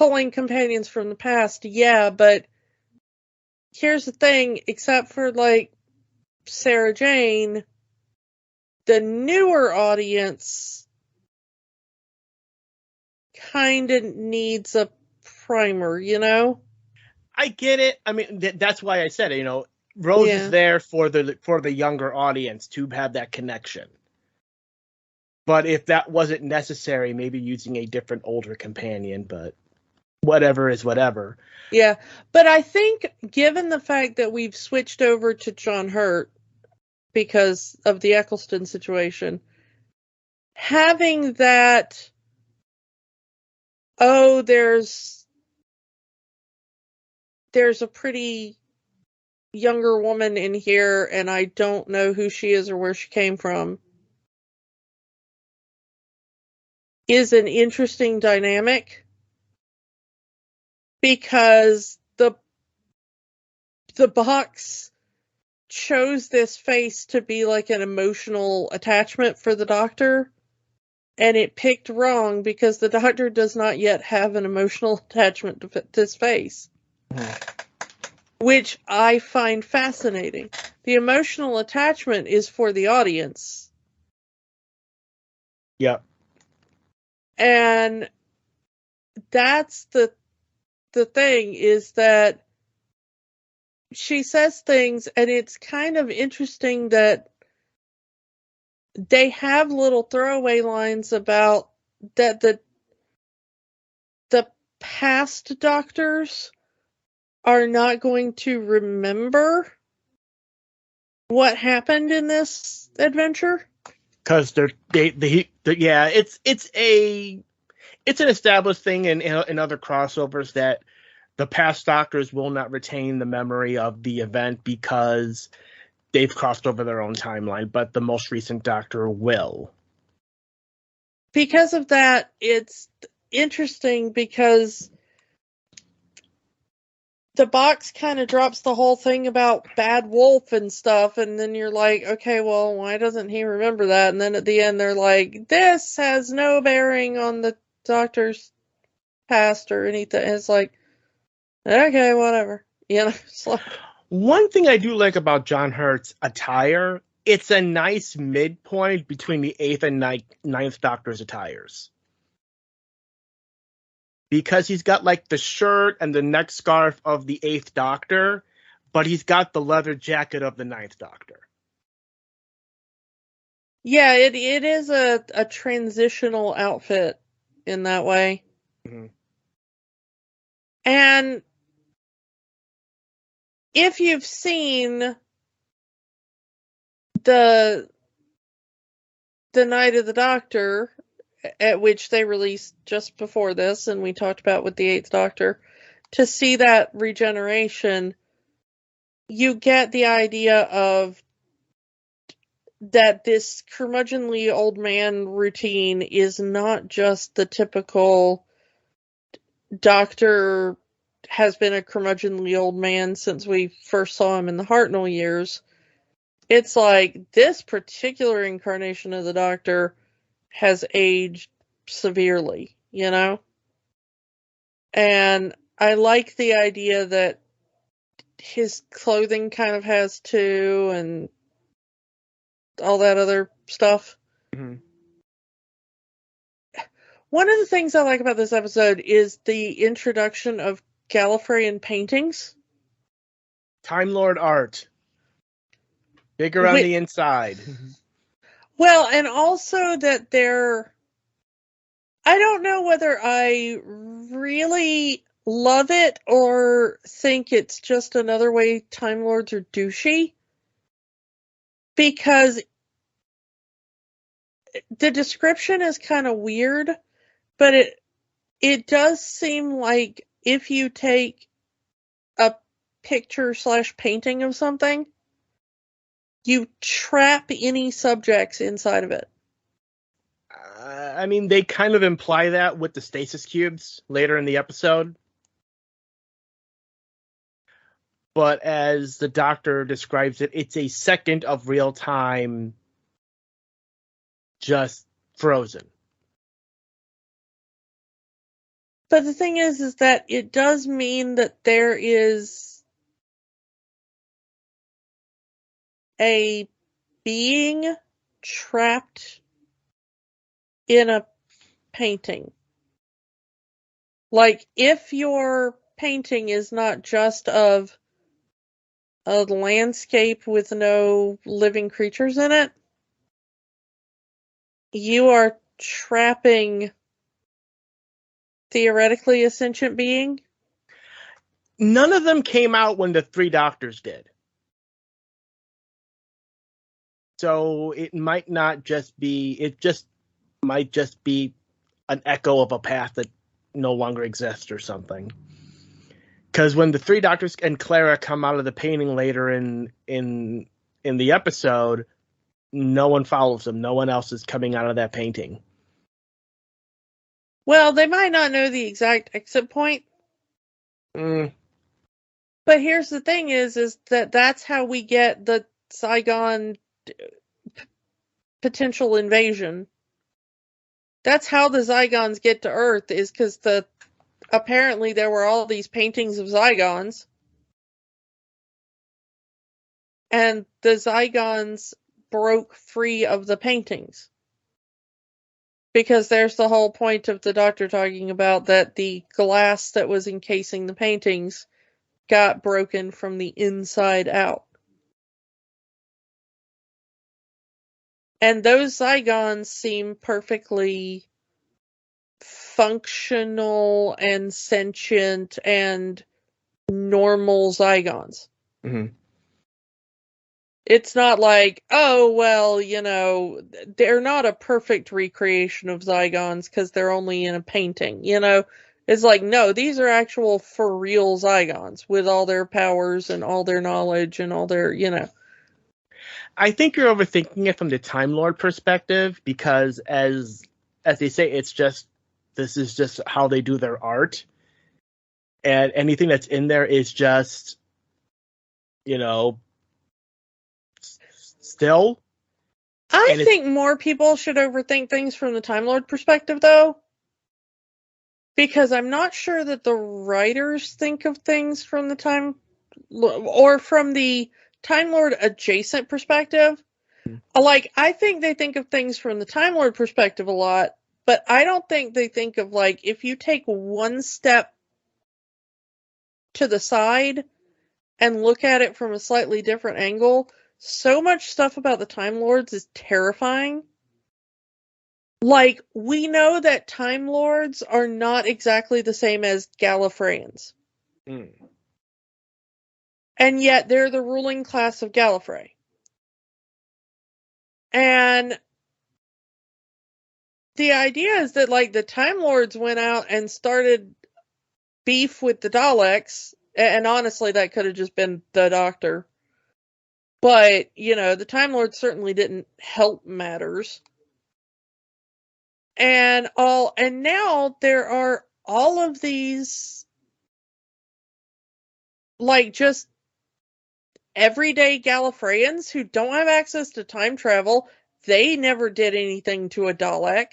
pulling companions from the past, yeah, but here's the thing, except for, like, Sarah Jane, the newer audience kind of needs a primer, you know? I get it. I mean, that's why I said it, you know, Rose is there for the younger audience to have that connection. But if that wasn't necessary, maybe using a different older companion, but whatever is whatever. Yeah, but I think given the fact that we've switched over to John Hurt because of the Eccleston situation, having that, oh, there's a pretty younger woman in here and I don't know who she is or where she came from, is an interesting dynamic, because the box chose this face to be like an emotional attachment for the Doctor, and it picked wrong because the Doctor does not yet have an emotional attachment to this face. Which I find fascinating. The emotional attachment is for the audience. Yep. And that's the thing, is that she says things, and it's kind of interesting that they have little throwaway lines about that the past Doctors are not going to remember what happened in this adventure. Because it's an established thing in other crossovers that the past Doctors will not retain the memory of the event because they've crossed over their own timeline, but the most recent Doctor will. Because of that, it's interesting because the box kind of drops the whole thing about Bad Wolf and stuff, and then you're like, okay, well, why doesn't he remember that? And then at the end, they're like, this has no bearing on the Doctor's past or anything. And it's like, okay, whatever. You know, it's like... One thing I do like about John Hurt's attire, it's a nice midpoint between the 8th and 9th Doctor's attires. Because he's got like the shirt and the neck scarf of the 8th Doctor, but he's got the leather jacket of the 9th Doctor. Yeah, it is a transitional outfit in that way. Mm-hmm. And if you've seen the Night of the Doctor, at which they released just before this, and we talked about with the 8th Doctor, to see that regeneration, you get the idea of that this curmudgeonly old man routine is not just the typical Doctor has been a curmudgeonly old man since we first saw him in the Hartnell years. It's like this particular incarnation of the Doctor has aged severely, you know? And I like the idea that his clothing kind of has too, and all that other stuff. Mm-hmm. One of the things I like about this episode is the introduction of Gallifreyan paintings. Time Lord art. Bigger on the inside. Well, and also that they're... I don't know whether I really love it or think it's just another way Time Lords are douchey. Because the description is kind of weird, but it does seem like if you take a picture/painting of something, you trap any subjects inside of it. I mean, they kind of imply that with the stasis cubes later in the episode. But as the Doctor describes it, it's a second of real time just frozen. But the thing is that it does mean that there is a being trapped in a painting. Like, if your painting is not just of a landscape with no living creatures in it, you are trapping, theoretically, a sentient being. None of them came out when the Three Doctors did. So it might not just be, it just might just be an echo of a path that no longer exists or something. Because when the Three Doctors and Clara come out of the painting later in the episode, no one follows them. No one else is coming out of that painting. Well, they might not know the exact exit point. Mm. But here's the thing is that that's how we get the Zygon potential invasion. That's how the Zygons get to Earth, is because apparently there were all these paintings of Zygons. And the Zygons broke free of the paintings. Because there's the whole point of the Doctor talking about that the glass that was encasing the paintings got broken from the inside out. And those Zygons seem perfectly functional and sentient and normal Zygons. Mm-hmm. It's not like, oh, well, they're not a perfect recreation of Zygons because they're only in a painting, It's like, no, these are actual for real Zygons with all their powers and all their knowledge and all their, I think you're overthinking it from the Time Lord perspective, because as they say, this is just how they do their art. And anything that's in there is just, still. I think more people should overthink things from the Time Lord perspective, though. Because I'm not sure that the writers think of things from the Time, or from the Time Lord adjacent perspective. Like, I think they think of things from the Time Lord perspective a lot, but I don't think they think of, like, if you take one step to the side and look at it from a slightly different angle, so much stuff about the Time Lords is terrifying. Like, we know that Time Lords are not exactly the same as Gallifreyans. Mm. And yet they're the ruling class of Gallifrey. And the idea is that, like, the Time Lords went out and started beef with the Daleks, and honestly, that could have just been the Doctor. But, the Time Lords certainly didn't help matters. And now there are all of these, like, just everyday Gallifreyans who don't have access to time travel. They never did anything to a Dalek.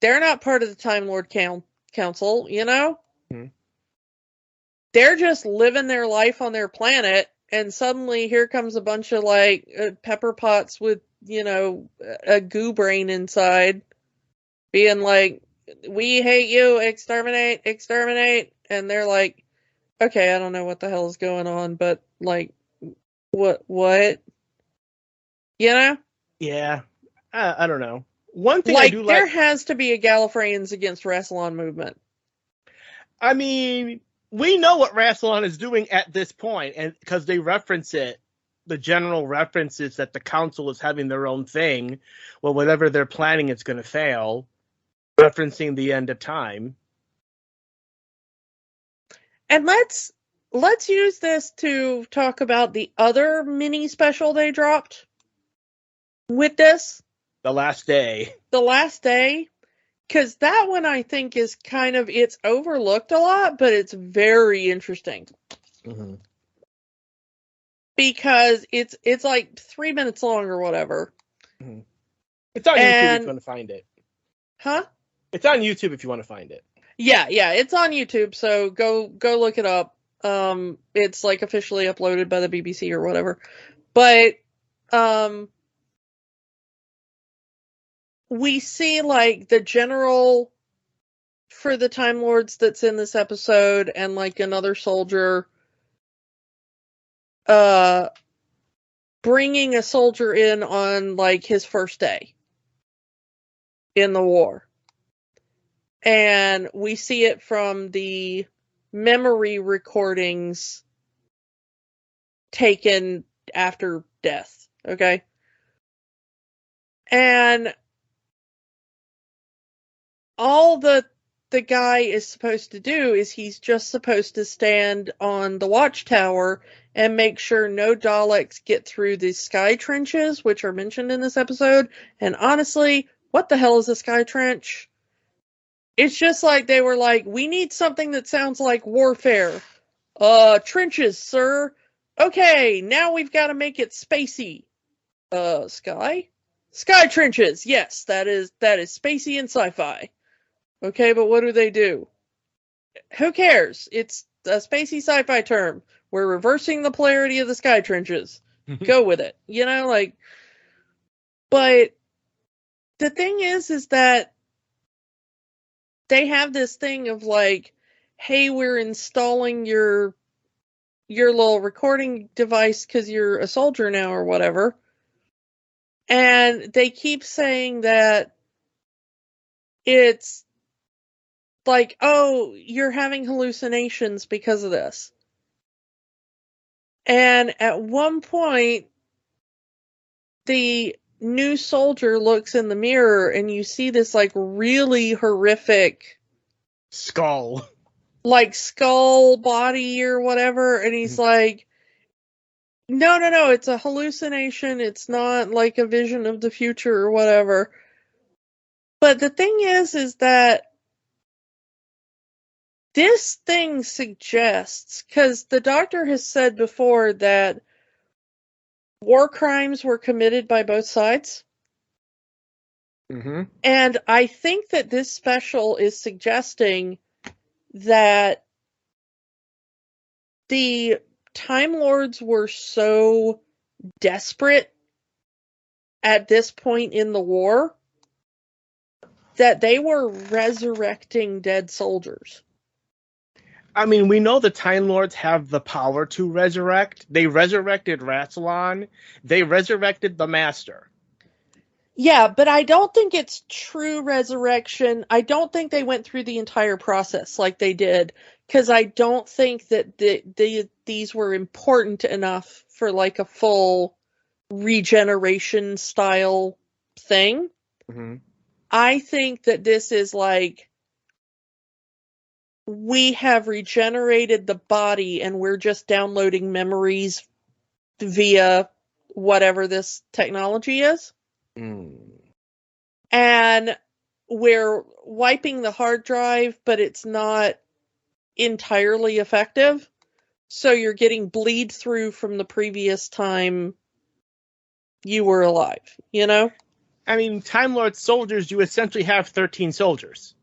They're not part of the Time Lord Council, Mm-hmm. They're just living their life on their planet, and suddenly here comes a bunch of, like, pepper pots with, a goo brain inside, being like, we hate you, exterminate, exterminate, and they're like, okay, I don't know what the hell is going on, but, like, what? Yeah, I don't know. One thing Like, I do there like, has to be a Gallifreyans Against Rassilon movement. I mean, we know what Rassilon is doing at this point, and because they reference it, the general reference is that the council is having their own thing. Well, whatever they're planning is going to fail, referencing the end of time. And let's use this to talk about the other mini special they dropped with this. The last day. The last day. Because that one, I think, is kind of, it's overlooked a lot, but it's very interesting. Mm-hmm. Because it's like 3 minutes long or whatever. Mm-hmm. It's on YouTube if you want to find it. Huh? It's on YouTube if you want to find it. Yeah, it's on YouTube, so go look it up. It's like officially uploaded by the BBC or whatever. But we see like the general for the Time Lords that's in this episode, and like another soldier bringing a soldier in on like his first day in the war. And we see it from the memory recordings taken after death, okay? And all the guy is supposed to do is he's just supposed to stand on the watchtower and make sure no Daleks get through the sky trenches, which are mentioned in this episode. And honestly, what the hell is a sky trench? It's just like they were like, we need something that sounds like warfare. Trenches, sir. Okay, now we've got to make it spacey. Sky? Sky trenches, yes, that is spacey and sci-fi. Okay, but what do? Who cares? It's a spacey sci-fi term. We're reversing the polarity of the sky trenches. Go with it. You know, like, but the thing is that they have this thing of like, hey, we're installing your little recording device because you're a soldier now or whatever. And they keep saying that it's like, oh, you're having hallucinations because of this. And at one point, the new soldier looks in the mirror and you see this like really horrific skull body or whatever. And he's like, no, it's a hallucination. It's not like a vision of the future or whatever. But the thing is that this thing suggests, because the Doctor has said before that war crimes were committed by both sides. Mm-hmm. And I think that this special is suggesting that the Time Lords were so desperate at this point in the war that they were resurrecting dead soldiers. I mean, we know the Time Lords have the power to resurrect. They resurrected Rassilon. They resurrected the Master. Yeah, but I don't think it's true resurrection. I don't think they went through the entire process like they did, because I don't think that these were important enough for like a full regeneration style thing. Mm-hmm. I think that this is like, we have regenerated the body and we're just downloading memories via whatever this technology is. And we're wiping the hard drive, but it's not entirely effective. So you're getting bleed through from the previous time you were alive, you know? I mean, Time Lord soldiers, you essentially have 13 soldiers.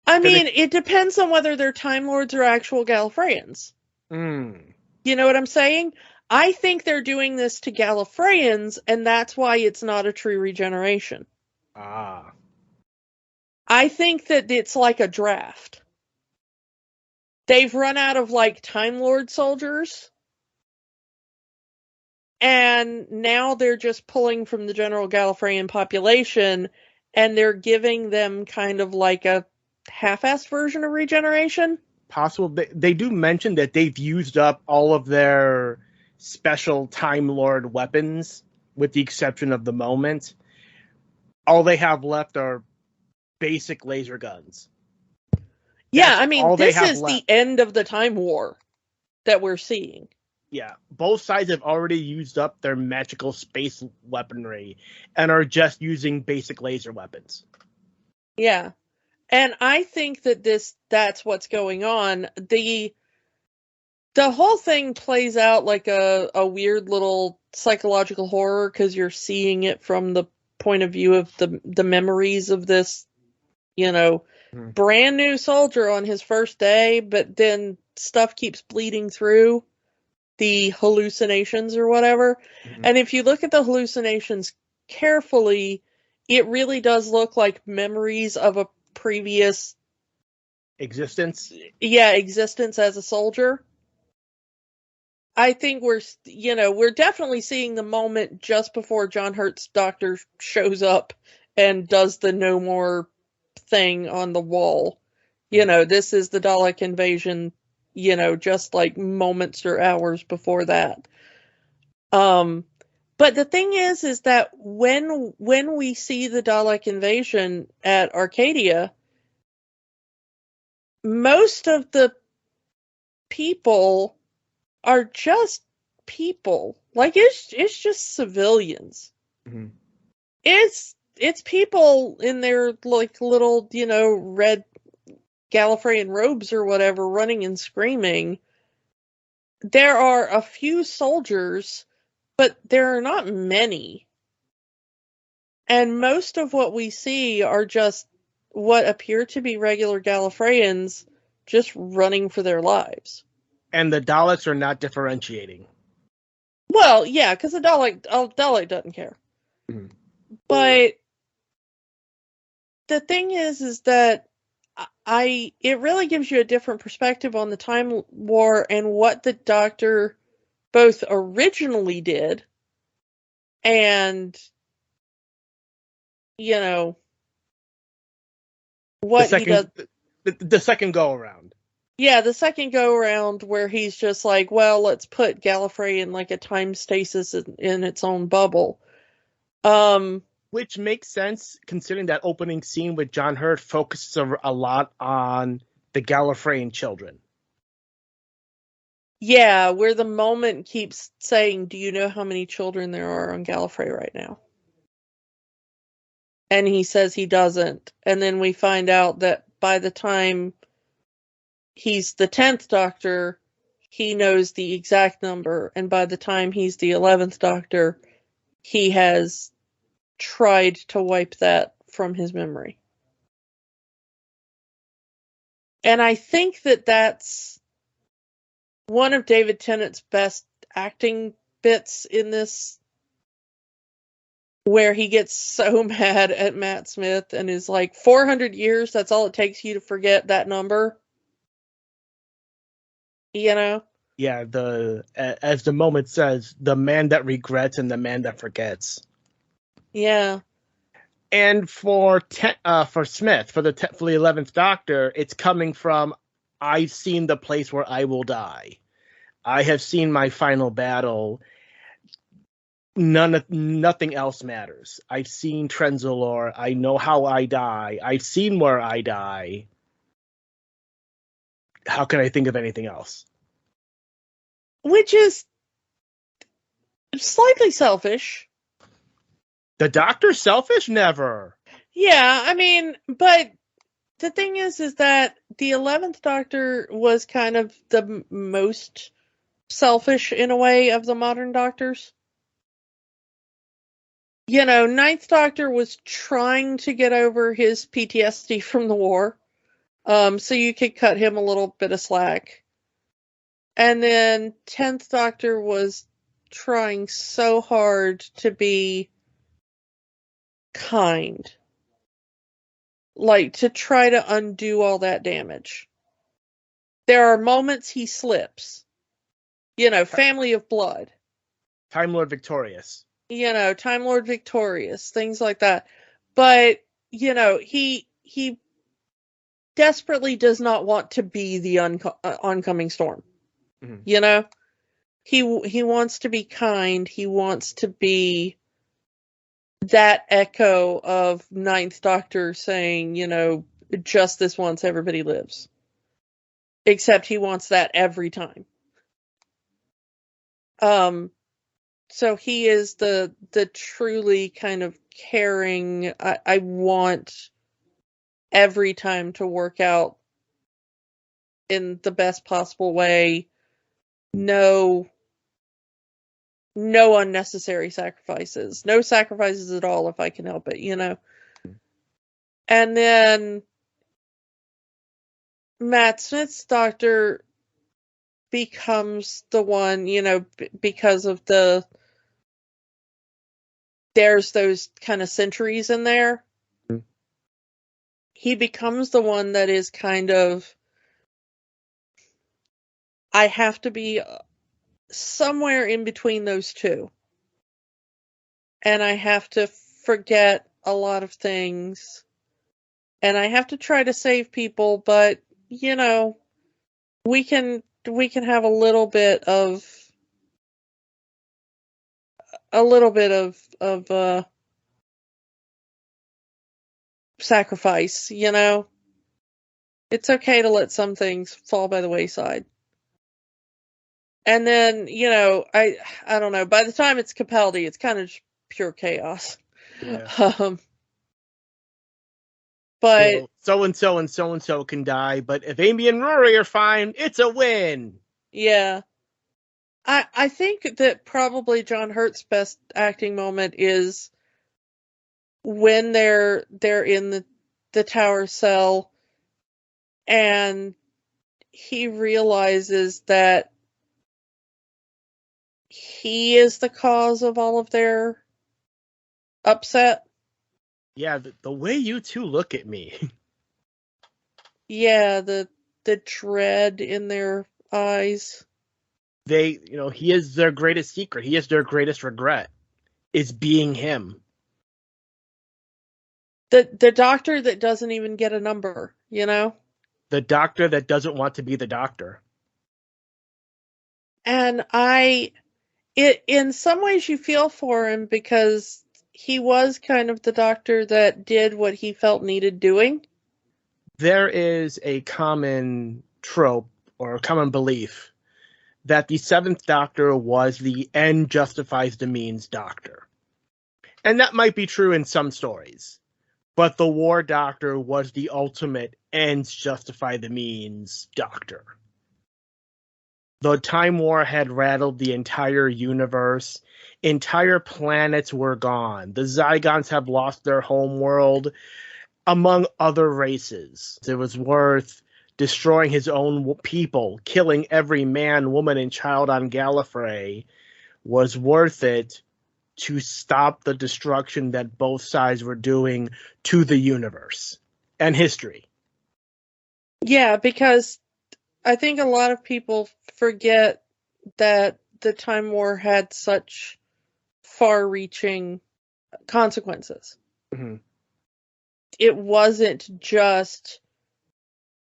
I mean, it depends on whether they're Time Lords or actual Gallifreyans. You know what I'm saying? I think they're doing this to Gallifreyans, and that's why it's not a true regeneration. Ah. I think that it's like a draft. They've run out of, like, Time Lord soldiers, and now they're just pulling from the general Gallifreyan population, and they're giving them kind of like a half-assed version of regeneration. Possible. They do mention that they've used up all of their special Time Lord weapons, with the exception of the moment. All they have left are basic laser guns. Yeah, I mean, this is the end of the Time War that we're seeing. Yeah, both sides have already used up their magical space weaponry and are just using basic laser weapons. Yeah. And I think that that's what's going on. The whole thing plays out like a weird little psychological horror, because you're seeing it from the point of view of the memories of this, brand new soldier on his first day, but then stuff keeps bleeding through the hallucinations or whatever. And if you look at the hallucinations carefully, it really does look like memories of a previous existence. Yeah, existence as a soldier. I think we're definitely seeing the moment just before John Hurt's doctor shows up and does the no more thing on the wall. This is the Dalek invasion, just like moments or hours before that. But the thing is that when we see the Dalek invasion at Arcadia, most of the people are just people. Like it's just civilians. It's people in their like little, red Gallifreyan robes or whatever running and screaming. There are a few soldiers, but there are not many. And most of what we see are just what appear to be regular Gallifreyans just running for their lives. And the Daleks are not differentiating. Well, yeah, because a Dalek doesn't care. But the thing is that it really gives you a different perspective on the Time War and what the Doctor both originally did and, what he does. The second go around. Yeah, the second go around where he's just like, well, let's put Gallifrey in like a time stasis in its own bubble. Which makes sense considering that opening scene with John Hurt focuses a lot on the Gallifreyan children. Yeah, where the moment keeps saying, do you know how many children there are on Gallifrey right now? And he says he doesn't. And then we find out that by the time he's the 10th Doctor, he knows the exact number. And by the time he's the 11th Doctor, he has tried to wipe that from his memory. And I think that that's one of David Tennant's best acting bits in this, where he gets so mad at Matt Smith and is like, 400 years, that's all it takes you to forget that number? Yeah, as the moment says, the man that regrets and the man that forgets. Yeah. And for Smith, for the 11th Doctor, it's coming from, I've seen the place where I will die. I have seen my final battle. Nothing else matters. I've seen Trenzalore. I know how I die. I've seen where I die. How can I think of anything else? Which is slightly selfish. The Doctor's selfish? Never. Yeah, I mean, but the thing is that the 11th Doctor was kind of the most selfish in a way of the modern Doctors. 9th Doctor was trying to get over his PTSD from the war, so you could cut him a little bit of slack. And then 10th Doctor was trying so hard to be kind. Like, to try to undo all that damage. There are moments he slips. Family of Blood. Time Lord Victorious. Time Lord Victorious. Things like that. But, he desperately does not want to be the oncoming storm. Mm-hmm. He wants to be kind. He wants to be that echo of 9th Doctor saying, just this once, everybody lives. Except he wants that every time. So he is the truly kind of caring, I want every time to work out in the best possible way. No unnecessary sacrifices. No sacrifices at all if I can help it, And then Matt Smith's doctor becomes the one, because of there's those kind of centuries in there. Mm-hmm. He becomes the one that is kind of, I have to be somewhere in between those two. And I have to forget a lot of things. And I have to try to save people, but, we can have a little bit of sacrifice, It's okay to let some things fall by the wayside. And then, I don't know, by the time it's Capaldi, it's kind of just pure chaos. Yeah. But so-and-so and so-and-so can die, but if Amy and Rory are fine, it's a win. yeah. I think that probably John Hurt's best acting moment is when they're in the tower cell and he realizes that he is the cause of all of their upset. Yeah, the way you two look at me. Yeah, the dread in their eyes. He is their greatest secret. He is their greatest regret, is being him. The doctor that doesn't even get a number, The doctor that doesn't want to be the doctor. And in some ways you feel for him because he was kind of the doctor that did what he felt needed doing. There is a common trope or a common belief that the Seventh Doctor was the end justifies the means doctor. And that might be true in some stories. But the War Doctor was the ultimate ends justify the means doctor. The Time War had rattled the entire universe. Entire planets were gone. The Zygons have lost their homeworld, among other races. It was worth destroying his own people, killing every man, woman, and child on Gallifrey was worth it to stop the destruction that both sides were doing to the universe and history. Yeah, because I think a lot of people forget that the Time War had such far-reaching consequences. Mm-hmm. It wasn't just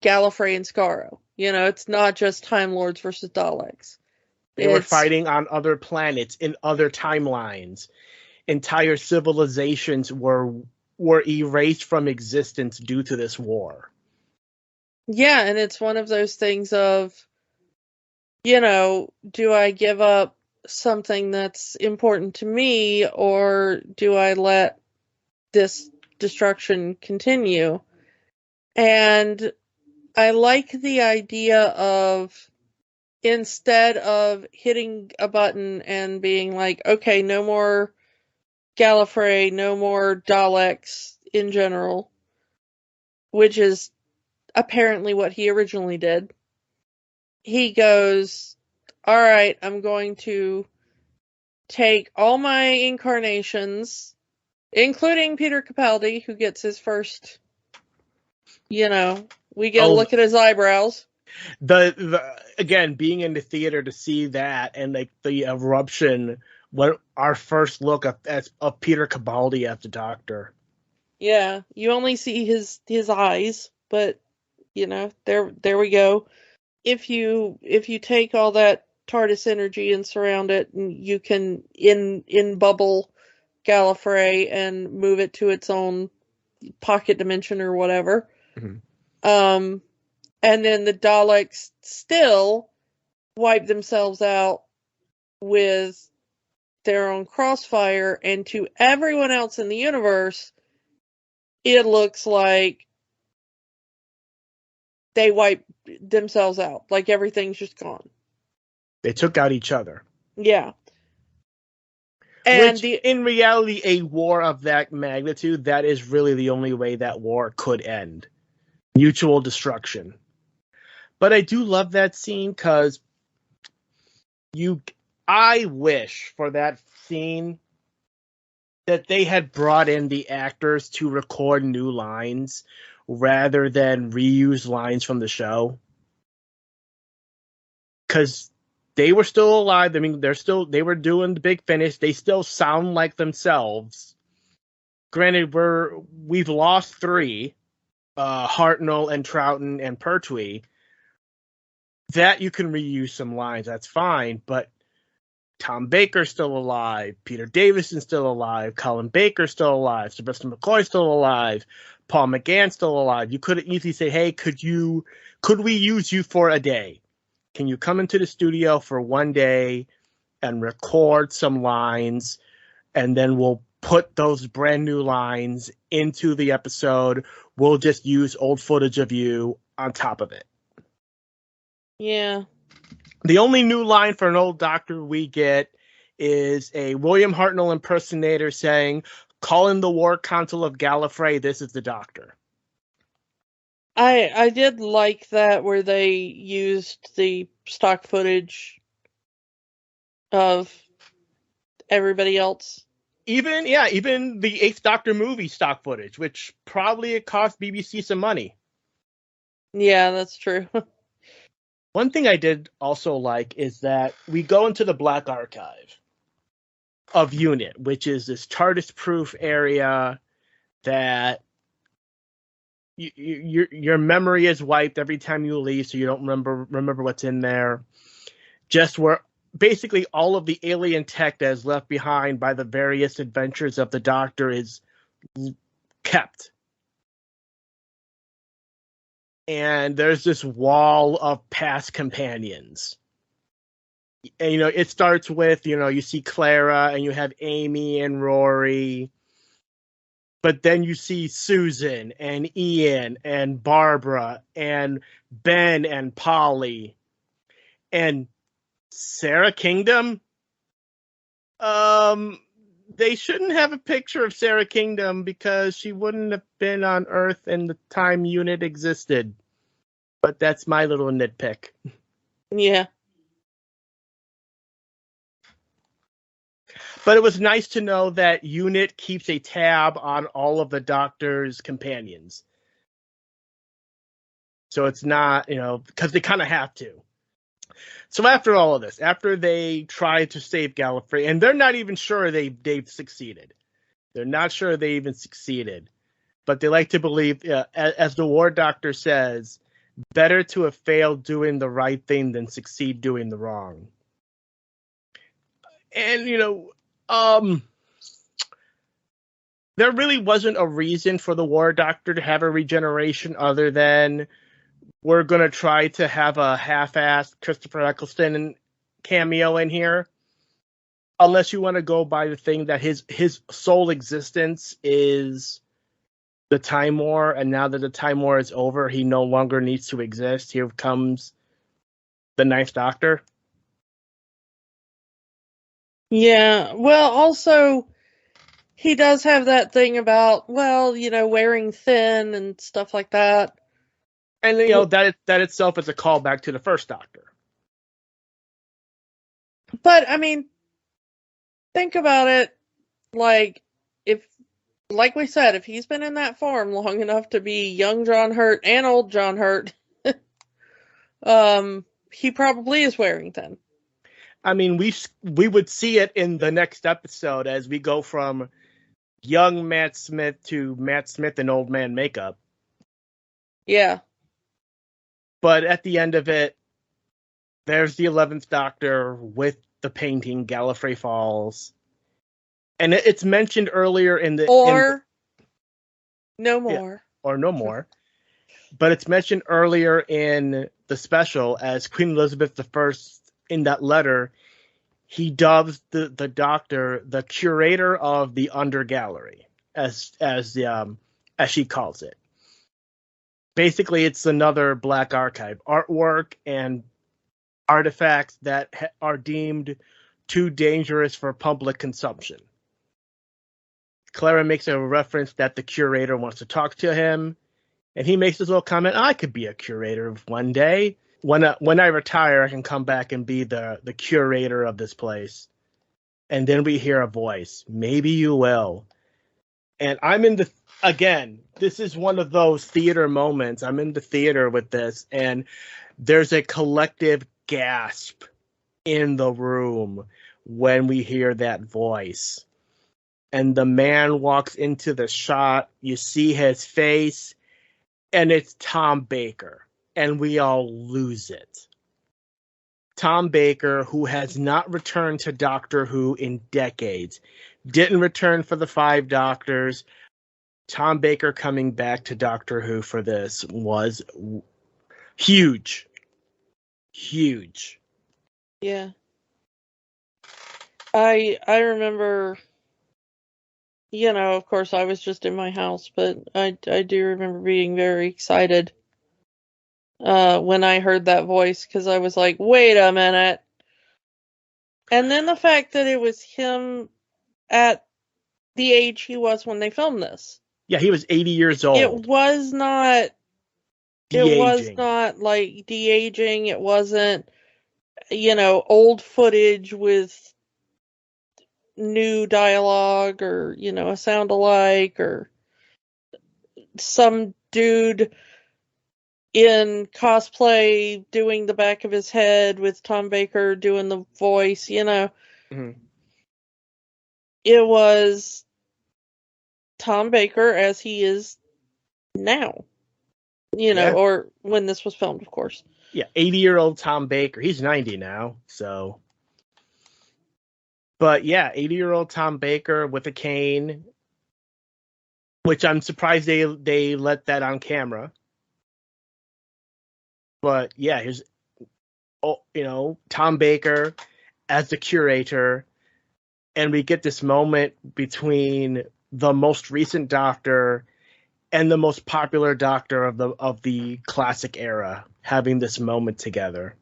Gallifrey and Skaro. It's not just Time Lords versus Daleks. They were fighting on other planets in other timelines. Entire civilizations were erased from existence due to this war. Yeah, and it's one of those things of, do I give up something that's important to me, or do I let this destruction continue? And I like the idea of, instead of hitting a button and being like, okay, no more Gallifrey, no more Daleks in general, which is apparently what he originally did. He goes, all right, I'm going to take all my incarnations, including Peter Capaldi, who gets his first, we get a look at his eyebrows. Again, being in the theater to see that and like the eruption, what our first look of Peter Capaldi as the Doctor. Yeah, you only see his eyes, but there we go. If you take all that TARDIS energy and surround it, and you can in bubble Gallifrey and move it to its own pocket dimension or whatever. Mm-hmm. And then the Daleks still wipe themselves out with their own crossfire, and to everyone else in the universe, it looks like they wipe themselves out. Like everything's just gone. They took out each other. Yeah. And which, in reality, a war of that magnitude, that is really the only way that war could end. Mutual destruction. But I do love that scene because I wish for that scene that they had brought in the actors to record new lines rather than reuse lines from the show. Because they were still alive. I mean, they were doing the big finish. They still sound like themselves. Granted, we've lost 3, Hartnell and Troughton and Pertwee. That you can reuse some lines, that's fine, but Tom Baker's still alive, Peter Davison's still alive, Colin Baker's still alive, Sylvester McCoy's still alive, Paul McGann's still alive. You could easily say, hey, could we use you for a day? Can you come into the studio for one day and record some lines, and then we'll put those brand new lines into the episode. We'll just use old footage of you on top of it. Yeah. The only new line for an old Doctor we get is a William Hartnell impersonator saying, calling the War Council of Gallifrey, this is the Doctor. I did like that where they used the stock footage of everybody else. Even the 8th Doctor movie stock footage, which probably it cost BBC some money. Yeah, that's true. One thing I did also like is that we go into the Black Archive of UNIT, which is this TARDIS-proof area that your memory is wiped every time you leave, so you don't remember what's in there. Just where basically all of the alien tech that is left behind by the various adventures of the Doctor is kept. And there's this wall of past companions. And, it starts with, you see Clara and you have Amy and Rory. But then you see Susan and Ian and Barbara and Ben and Polly and Sarah Kingdom. They shouldn't have a picture of Sarah Kingdom because she wouldn't have been on Earth in the time UNIT existed. But that's my little nitpick. Yeah. But it was nice to know that UNIT keeps a tab on all of the Doctor's companions. So it's not, because they kind of have to. So after all of this, after they try to save Gallifrey, and they're not even sure they've succeeded. They're not sure they even succeeded. But they like to believe, as the War Doctor says, better to have failed doing the right thing than succeed doing the wrong. And, there really wasn't a reason for the War Doctor to have a regeneration other than we're going to try to have a half-assed Christopher Eccleston cameo in here. Unless you want to go by the thing that his sole existence is the Time War, and now that the Time War is over, he no longer needs to exist. Here comes the 9th Doctor. Yeah, well, also, he does have that thing about, wearing thin and stuff like that. And, that itself is a callback to the first Doctor. But, I mean, think about it, like we said, if he's been in that form long enough to be young John Hurt and old John Hurt, he probably is wearing thin. I mean, we would see it in the next episode as we go from young Matt Smith to Matt Smith in old man makeup. Yeah. But at the end of it, there's the 11th Doctor with the painting Gallifrey Falls. And it's mentioned earlier in the... No more. Yeah, or no more. But it's mentioned earlier in the special as Queen Elizabeth I, in that letter, he dubs the Doctor the curator of the Under Gallery, as she calls it. Basically, it's another Black Archive artwork and artifacts that are deemed too dangerous for public consumption. Clara makes a reference that the curator wants to talk to him, and he makes this little comment, I could be a curator one day. when I retire, I can come back and be the curator of this place. And then we hear a voice. Maybe you will. And I'm in the, again, this is one of those theater moments. I'm in the theater with this, and there's a collective gasp in the room when we hear that voice. And the man walks into the shot. You see his face, and it's Tom Baker. And we all lose it. Tom Baker, who has not returned to Doctor Who in decades, didn't return for the Five Doctors. Tom Baker coming back to Doctor Who for this was huge. Huge. Yeah. I remember, you know, of course I was just in my house, but I do remember being very excited when I heard that voice, because I was like, wait a minute. And then the fact that it was him at the age he was when they filmed this. Yeah, he was 80 years old. It was not De-aging. like de-aging. It wasn't, you know, old footage with new dialogue or, you know, a sound alike, or some dude in cosplay doing the back of his head with Tom Baker doing the voice, you know. Mm-hmm. It was Tom Baker as he is now, you know, or when this was filmed, of course. Yeah, 80-year-old Tom Baker. He's 90 now, so. But yeah, 80-year-old Tom Baker with a cane, which I'm surprised they let that on camera. But yeah, here's, you know, Tom Baker as the curator, and we get this moment between the most recent Doctor and the most popular Doctor of the classic era having this moment together.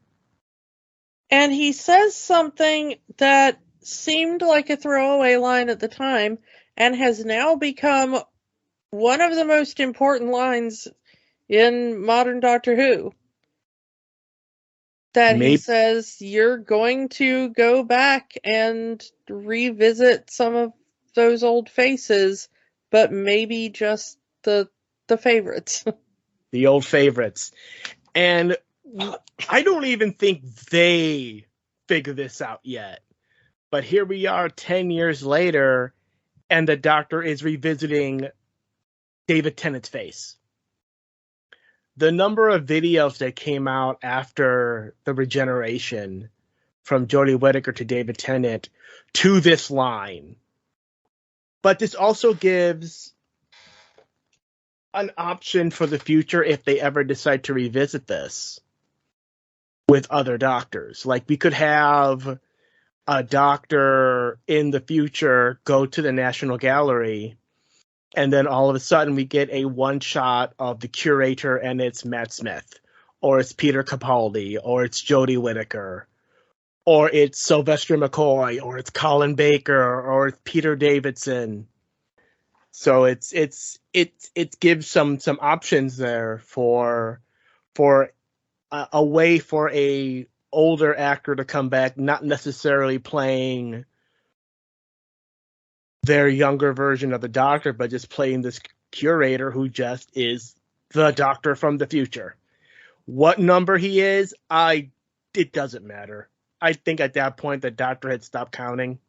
And he says something that seemed like a throwaway line at the time and has now become one of the most important lines in modern Doctor Who. That he says, you're going to go back and revisit some of those old faces, but maybe just the favorites. The old favorites. And I don't even think they figure this out yet. But here we are 10 years later, and the Doctor is revisiting David Tennant's face. The number of videos that came out after the regeneration from Jodie Whittaker to David Tennant to this line. But this also gives an option for the future if they ever decide to revisit this with other Doctors. Like, we could have a Doctor in the future go to the National Gallery, and then all of a sudden we get a one shot of the curator, and it's Matt Smith, or it's Peter Capaldi, or it's Jodie Whittaker, or it's Sylvester McCoy, or it's Colin Baker, or it's Peter Davidson. So it gives some options there for a way for a older actor to come back, not necessarily playing their younger version of the Doctor, but just playing this curator who just is the Doctor from the future. What number he is, it doesn't matter. I think at that point the Doctor had stopped counting.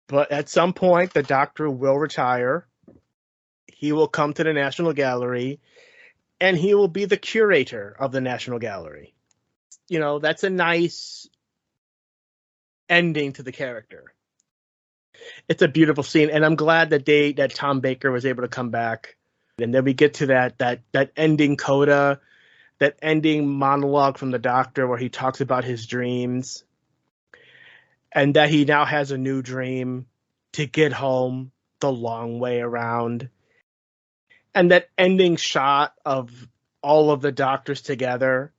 But at some point the Doctor will retire. He will come to the National Gallery, and he will be the curator of the National Gallery. You know, that's a nice ending to the character. It's a beautiful scene, and I'm glad that Tom Baker was able to come back. And then we get to that ending coda, that ending monologue from the Doctor where he talks about his dreams, and that he now has a new dream to get home the long way around. And that ending shot of all of the Doctors together.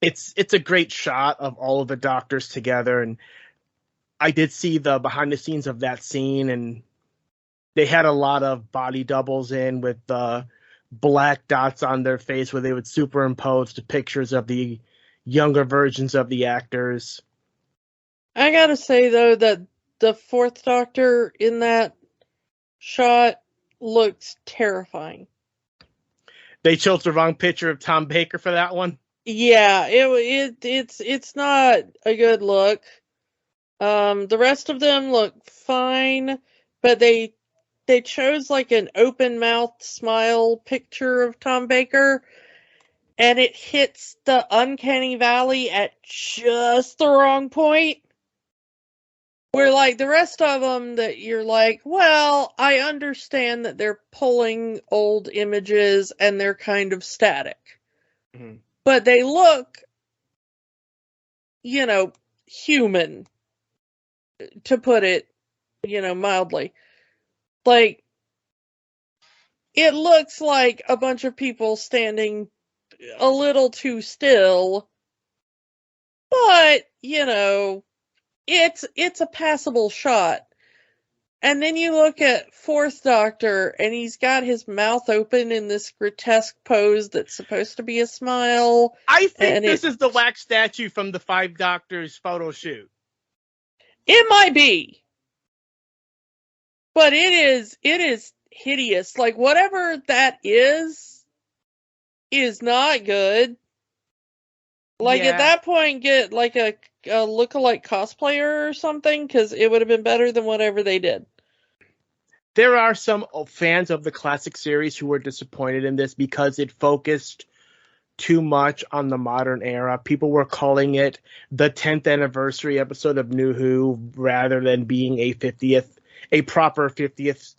It's a great shot of all of the Doctors together, and I did see the behind the scenes of that scene, and they had a lot of body doubles in with the black dots on their face where they would superimpose the pictures of the younger versions of the actors. I gotta say, though, that the Fourth Doctor in that shot looks terrifying. They chose the wrong picture of Tom Baker for that one. Yeah, it's not a good look. The rest of them look fine, but they chose like an open mouth smile picture of Tom Baker, and it hits the uncanny valley at just the wrong point. Where like the rest of them that you're like, well, I understand that they're pulling old images and they're kind of static. Mm-hmm. But they look, human, to put it, mildly. Like, it looks like a bunch of people standing a little too still, but, it's a passable shot. And then you look at Fourth Doctor, and he's got his mouth open in this grotesque pose that's supposed to be a smile. I think this is the wax statue from the Five Doctors photo shoot. It might be. But it is hideous. Like, whatever that is not good. Like, at that point, get, like, a lookalike cosplayer or something, because it would have been better than whatever they did. There are some fans of the classic series who were disappointed in this because it focused too much on the modern era. People were calling it the 10th anniversary episode of New Who rather than being a proper 50th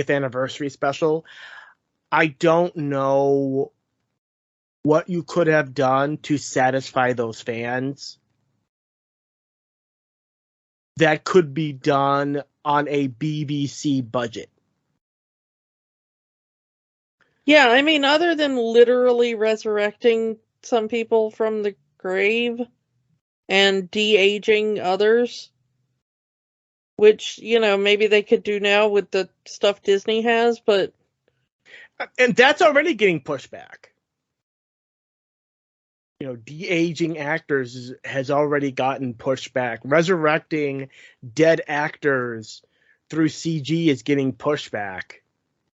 anniversary special. I don't know what you could have done to satisfy those fans that could be done on a BBC budget. Yeah, I mean, other than literally resurrecting some people from the grave and de-aging others, which, maybe they could do now with the stuff Disney has, but... And that's already getting pushed back. De-aging actors has already gotten pushed back. Resurrecting dead actors through CG is getting pushed back.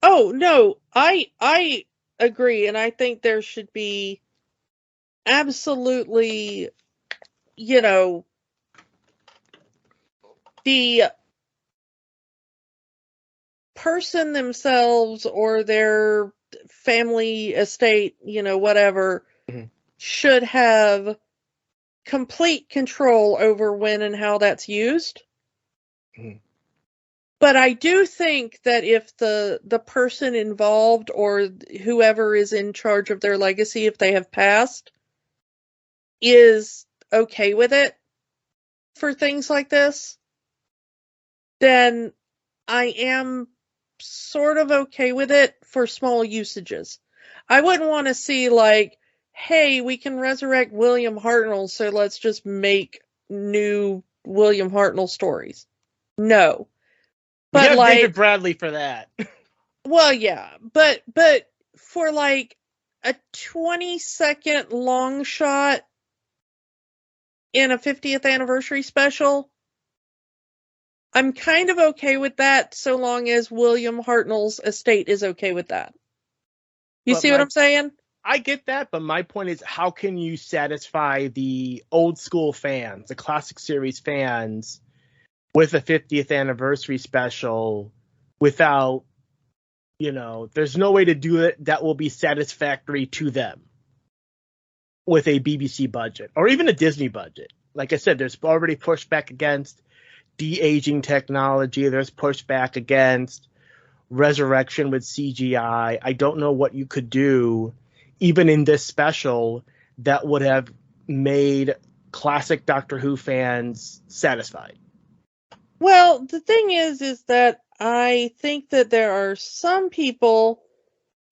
Oh, no, I agree, and I think there should be absolutely, the person themselves or their family estate, whatever, mm-hmm. should have complete control over when and how that's used. Mm-hmm. But I do think that if the person involved or whoever is in charge of their legacy, if they have passed, is okay with it for things like this, then I am sort of okay with it for small usages. I wouldn't want to see like, hey, we can resurrect William Hartnell, so let's just make new William Hartnell stories. No. But we have like, David Bradley for that. Well, yeah, but for like a 20-second long shot in a 50th anniversary special, I'm kind of okay with that so long as William Hartnell's estate is okay with that. You see what I'm saying? I get that, but my point is, how can you satisfy the old school fans, the classic series fans, with a 50th anniversary special without, there's no way to do it that will be satisfactory to them with a BBC budget or even a Disney budget. Like I said, there's already pushback against de-aging technology. There's pushback against resurrection with CGI. I don't know what you could do, even in this special, that would have made classic Doctor Who fans satisfied. Well, the thing is that I think that there are some people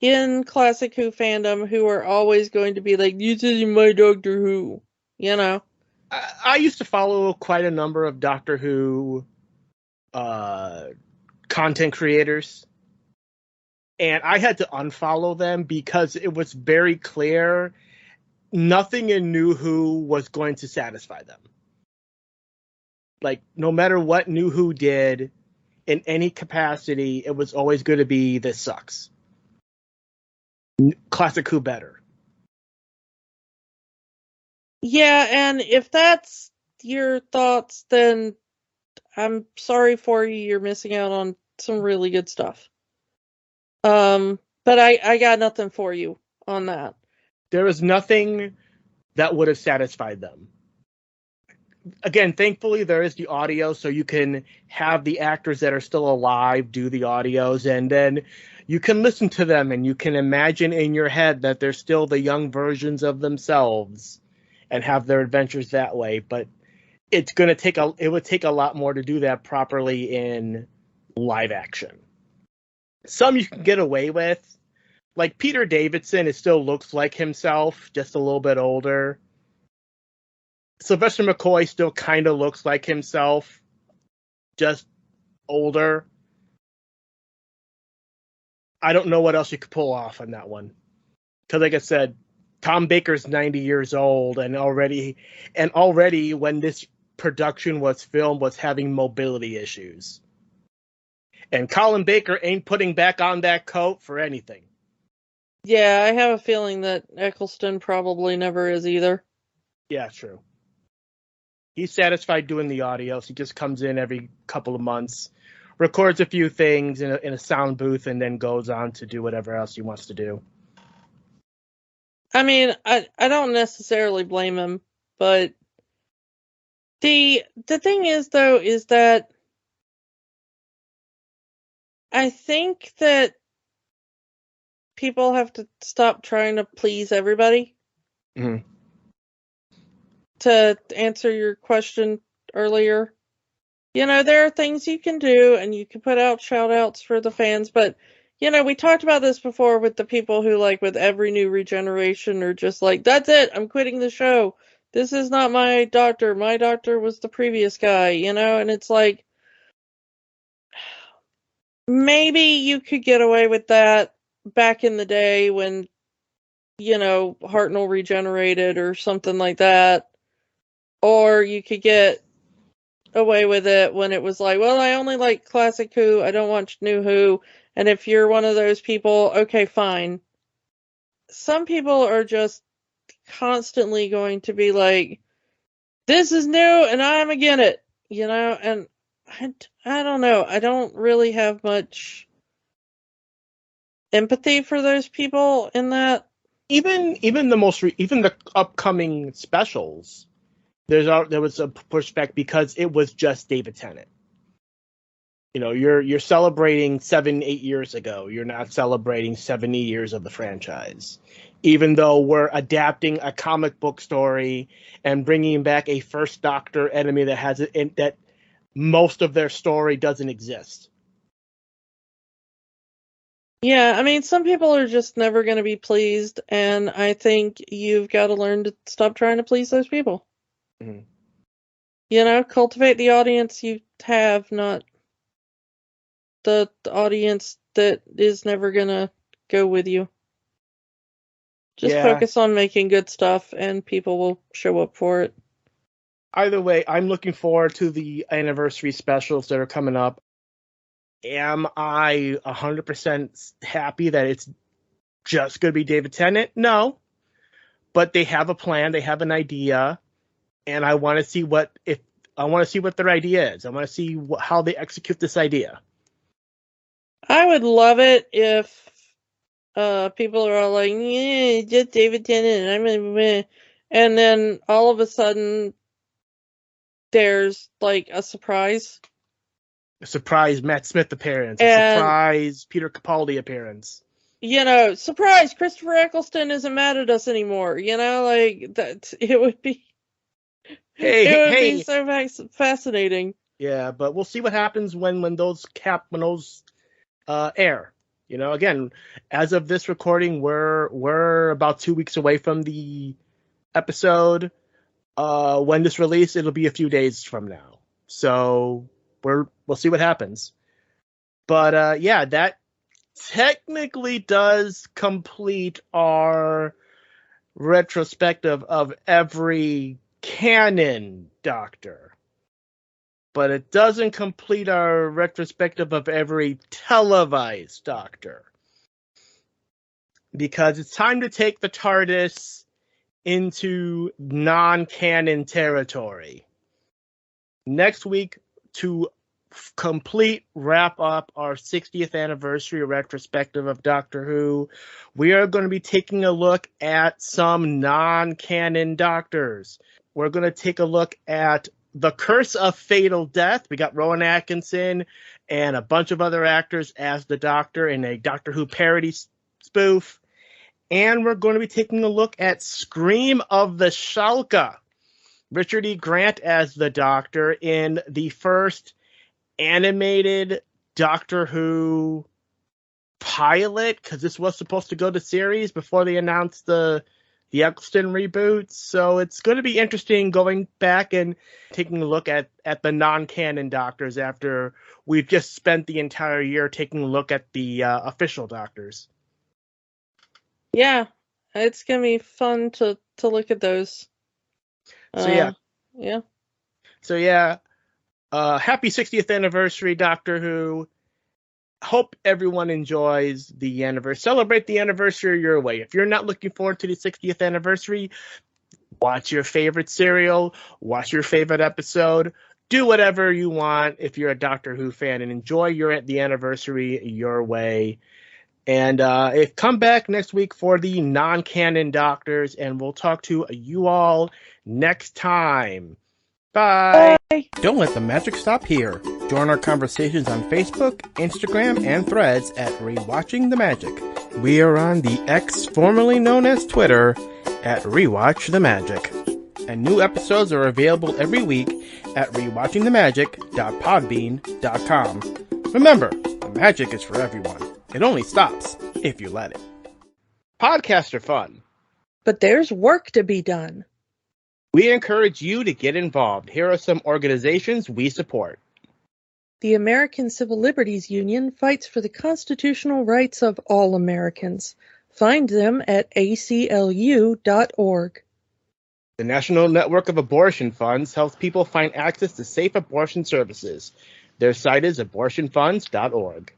in classic Who fandom who are always going to be like, this isn't my Doctor Who, I used to follow quite a number of Doctor Who content creators. And I had to unfollow them because it was very clear nothing in New Who was going to satisfy them. Like, no matter what New Who did in any capacity, it was always going to be, this sucks. Classic Who better. Yeah, and if that's your thoughts, then I'm sorry for you. You're missing out on some really good stuff. But I got nothing for you on that. There was nothing that would have satisfied them. Again, thankfully, there is the audio, so you can have the actors that are still alive do the audios, and then you can listen to them, and you can imagine in your head that they're still the young versions of themselves and have their adventures that way. But it would take a lot more to do that properly in live action. Some you can get away with. Like Peter Davidson, it still looks like himself, just a little bit older. Sylvester McCoy still kind of looks like himself, just older. I don't know what else you could pull off on that one. Because like I said, Tom Baker's 90 years old and already when this production was filmed was having mobility issues. And Colin Baker ain't putting back on that coat for anything. Yeah, I have a feeling that Eccleston probably never is either. Yeah, true. He's satisfied doing the audio, so he just comes in every couple of months, records a few things in a sound booth, and then goes on to do whatever else he wants to do. I mean, I don't necessarily blame him, but the thing is, though, is that I think that people have to stop trying to please everybody. Mm-hmm. To answer your question earlier, there are things you can do, and you can put out shout outs for the fans, but we talked about this before with the people who, like, with every new regeneration are just like, that's it, I'm quitting the show. This is not my doctor. My doctor was the previous guy, and it's like, maybe you could get away with that back in the day when, Hartnell regenerated or something like that. Or you could get away with it when it was like, well, I only like classic Who, I don't watch new Who, and if you're one of those people, okay, fine. Some people are just constantly going to be like, this is new and I'm against it, and I don't know. I don't really have much empathy for those people in that. Even the upcoming specials, there was a pushback because it was just David Tennant. You're celebrating 7-8 years ago. You're not celebrating 70 years of the franchise. Even though we're adapting a comic book story and bringing back a First Doctor enemy that most of their story doesn't exist. Yeah, I mean, some people are just never going to be pleased, and I think you've got to learn to stop trying to please those people. Mm-hmm. Cultivate the audience you have, not the audience that is never going to go with you. Just focus on making good stuff, and people will show up for it. Either way, I'm looking forward to the anniversary specials that are coming up. Am I 100% happy that it's just going to be David Tennant? No. But they have a plan, they have an idea, and I want to see what their idea is. I want to see how they execute this idea. I would love it if people are all like, yeah, just David Tennant, and then all of a sudden there's like a surprise. A surprise Matt Smith appearance. A surprise Peter Capaldi appearance. Surprise, Christopher Eccleston isn't mad at us anymore. Like that. It would be. Be so fascinating. Yeah, but we'll see what happens when those air. Again, as of this recording, we're about 2 weeks away from the episode. When this release, it'll be a few days from now. So we'll see what happens. But yeah, technically does complete our retrospective of every canon Doctor, but it doesn't complete our retrospective of every televised Doctor, because it's time to take the TARDIS into non-canon territory. Next week, to complete wrap up our 60th anniversary retrospective of Doctor Who, we are going to be taking a look at some non-canon Doctors. We're going to take a look at The Curse of Fatal Death. We got Rowan Atkinson and a bunch of other actors as the Doctor in a Doctor Who parody spoof. And we're going to be taking a look at Scream of the Shalka. Richard E. Grant as the Doctor in the first animated Doctor Who pilot, because this was supposed to go to series before they announced the Eccleston reboot. So it's going to be interesting going back and taking a look at the non-canon Doctors after we've just spent the entire year taking a look at the official Doctors. Yeah, it's going to be fun to look at those. So yeah. Happy 60th anniversary, Doctor Who. Hope everyone enjoys the anniversary. Celebrate the anniversary your way. If you're not looking forward to the 60th anniversary, watch your favorite serial, watch your favorite episode, do whatever you want if you're a Doctor Who fan, and enjoy the anniversary your way. And come back next week for the non-canon Doctors, and we'll talk to you all next time. Bye. Don't let the magic stop here. Join our conversations on Facebook, Instagram, and Threads at Rewatching the Magic. We are on the X, formerly known as Twitter, at Rewatch the Magic. And new episodes are available every week at rewatchingthemagic.podbean.com. Remember, the magic is for everyone. It only stops if you let it. Podcasts are fun, but there's work to be done. We encourage you to get involved. Here are some organizations we support. The American Civil Liberties Union fights for the constitutional rights of all Americans. Find them at aclu.org. The National Network of Abortion Funds helps people find access to safe abortion services. Their site is abortionfunds.org.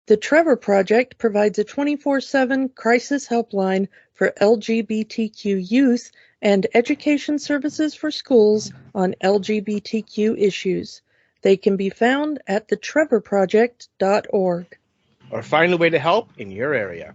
The Trevor Project provides a 24/7 crisis helpline for LGBTQ youth and education services for schools on LGBTQ issues. They can be found at thetrevorproject.org. Or find a way to help in your area.